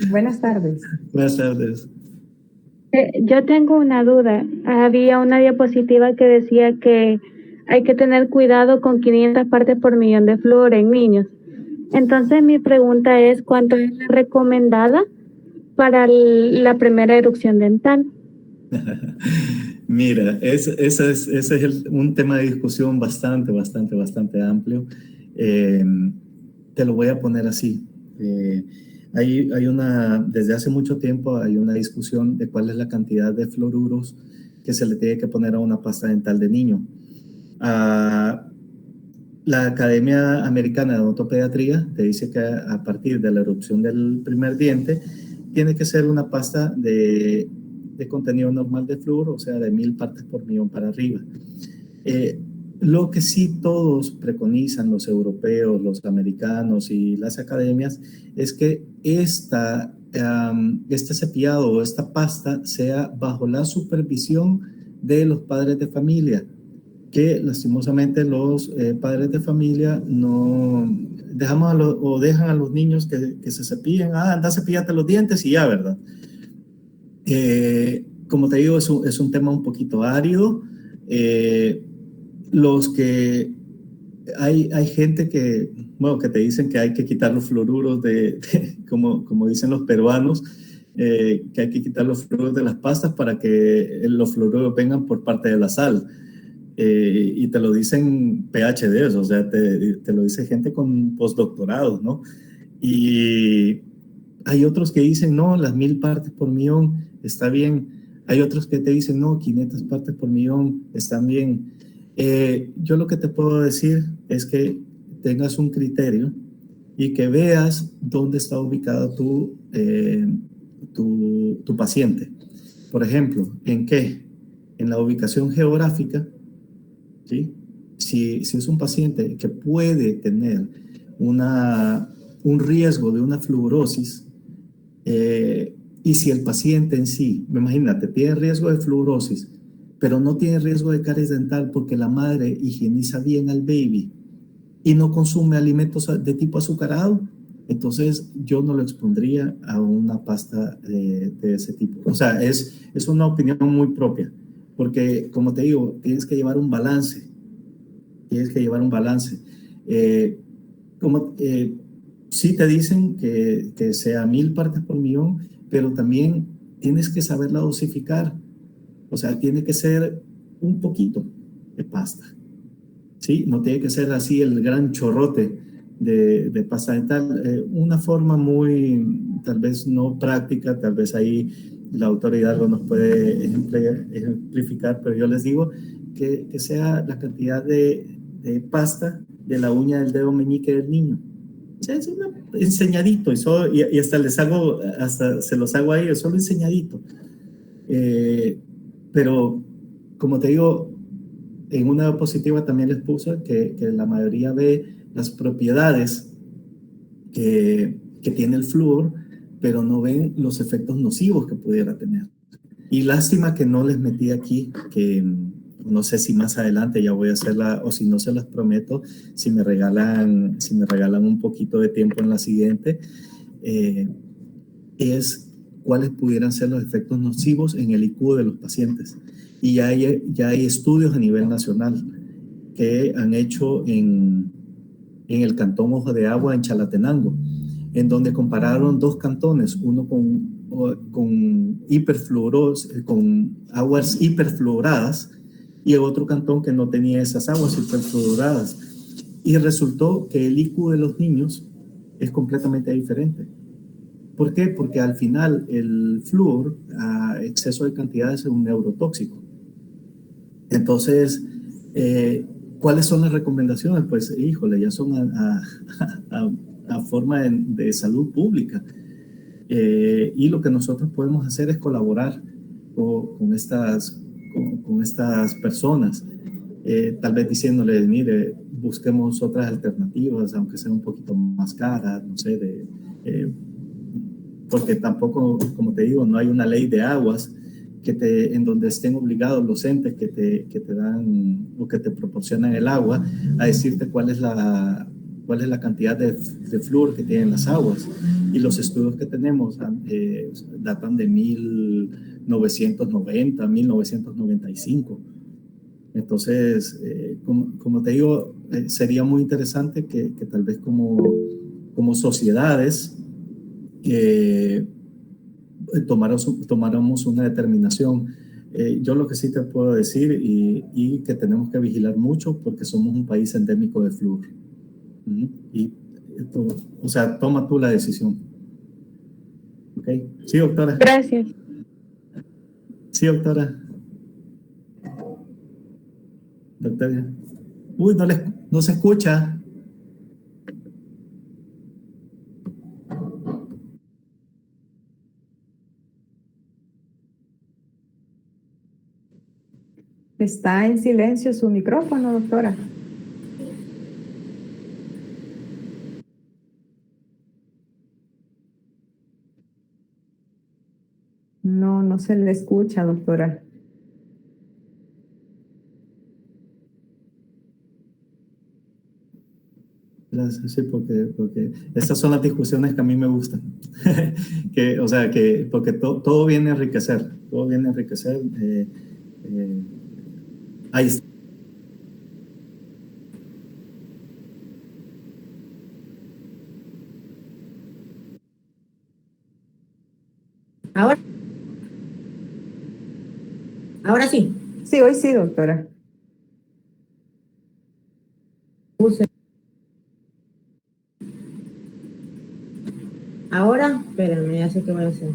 Buenas tardes. Buenas tardes. Yo tengo una duda. Había una diapositiva que decía que hay que tener cuidado con 500 partes por millón de flúor en niños. Entonces mi pregunta es, ¿cuánto es la recomendada para la primera erupción dental? Mira, ese es un tema de discusión bastante amplio. te lo voy a poner así. Desde hace mucho tiempo hay una discusión de cuál es la cantidad de fluoruros que se le tiene que poner a una pasta dental de niño. La Academia Americana de Odontopediatría te dice que a partir de la erupción del primer diente tiene que ser una pasta de contenido normal de flúor, o sea, de 1000 partes por millón para arriba. Lo que sí todos preconizan, los europeos, los americanos y las academias, es que este cepillado o esta pasta sea bajo la supervisión de los padres de familia, que lastimosamente los padres de familia no dejan a los niños que se cepillen, anda, cepillate los dientes y ya, ¿verdad? Como te digo, es un tema un poquito árido. Hay gente que te dicen que hay que quitar los fluoruros como dicen los peruanos, que hay que quitar los fluoruros de las pastas para que los fluoruros vengan por parte de la sal. Y te lo dicen PhDs, o sea, te lo dice gente con postdoctorados, ¿no? Y hay otros que dicen, no, las 1000 partes por millón está bien. Hay otros que te dicen, no, 500 partes por millón están bien. Yo lo que te puedo decir es que tengas un criterio y que veas dónde está ubicado tu paciente. Por ejemplo, ¿en qué? En la ubicación geográfica, ¿sí? Si es un paciente que puede tener un riesgo de una fluorosis, y si el paciente en sí, imagínate, tiene riesgo de fluorosis, pero no tiene riesgo de caries dental porque la madre higieniza bien al baby y no consume alimentos de tipo azucarado, entonces yo no lo expondría a una pasta de ese tipo. O sea, es una opinión muy propia, porque como te digo, tienes que llevar un balance. Sí te dicen que sea 1000 partes por millón, pero también tienes que saberla dosificar. O sea, tiene que ser un poquito de pasta, ¿sí? No tiene que ser así el gran chorrote de pasta dental. Una forma muy, tal vez no práctica, tal vez ahí la autoridad nos puede ejemplificar, pero yo les digo que sea la cantidad de pasta de la uña del dedo meñique del niño. O sea, es enseñadito, y hasta se los hago a ellos, solo enseñadito. Pero, como te digo, en una diapositiva también les puse que la mayoría ve las propiedades que tiene el flúor, pero no ven los efectos nocivos que pudiera tener. Y lástima que no les metí aquí, que no sé si más adelante ya voy a hacerla, o si no se las prometo, si me regalan un poquito de tiempo en la siguiente, es cuáles pudieran ser los efectos nocivos en el IQ de los pacientes. Y ya hay estudios a nivel nacional que han hecho en el cantón Ojo de Agua, en Chalatenango, en donde compararon dos cantones, uno con aguas hiperfluoradas y el otro cantón que no tenía esas aguas hiperfluoradas. Y resultó que el IQ de los niños es completamente diferente. ¿Por qué? Porque al final el flúor a exceso de cantidades es un neurotóxico. Entonces, ¿cuáles son las recomendaciones? Pues, híjole, ya son a forma de salud pública. Y lo que nosotros podemos hacer es colaborar con estas personas, tal vez diciéndoles, mire, busquemos otras alternativas, aunque sean un poquito más caras, no sé, porque tampoco, como te digo, no hay una ley de aguas en donde estén obligados los entes que te dan o que te proporcionan el agua a decirte cuál es la cantidad de flúor que tienen las aguas. Y los estudios que tenemos datan de 1990, 1995. Entonces, como te digo, sería muy interesante que tal vez como sociedades tomáramos una determinación. Yo lo que sí te puedo decir y que tenemos que vigilar mucho porque somos un país endémico de flúor. Y o sea, toma tú la decisión. ¿Ok? Sí, doctora. Gracias. Sí, doctora. Doctora. Uy, no se escucha. Está en silencio su micrófono, doctora. No, no se le escucha, doctora. Gracias, sí, porque estas son las discusiones que a mí me gustan. O sea, porque todo viene a enriquecer, todo viene a enriquecer. Ahí está. Ahora sí. Sí, hoy sí, doctora. Ahora, espérenme, ya sé qué voy a hacer.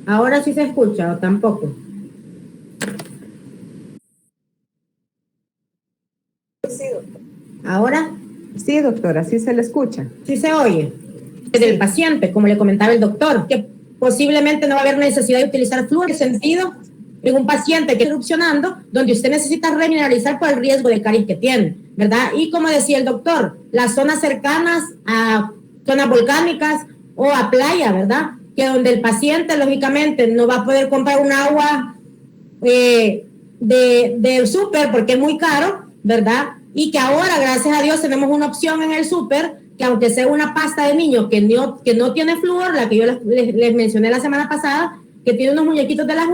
Ahora sí se escucha o tampoco. Ahora Sí, doctora, sí se le escucha. sí se oye. Del paciente, como le comentaba el doctor, que posiblemente no va a haber necesidad de utilizar flúor, en sentido en un paciente que está erupcionando, donde usted necesita remineralizar por el riesgo de caries que tiene, ¿verdad? Y como decía el doctor, las zonas cercanas a zonas volcánicas o a playa, ¿verdad? Que donde el paciente, lógicamente, no va a poder comprar un agua del súper porque es muy caro, ¿verdad? Y que ahora, gracias a Dios, tenemos una opción en el súper que aunque sea una pasta de niño que no tiene flúor, la que yo les mencioné la semana pasada, que tiene unos muñequitos de las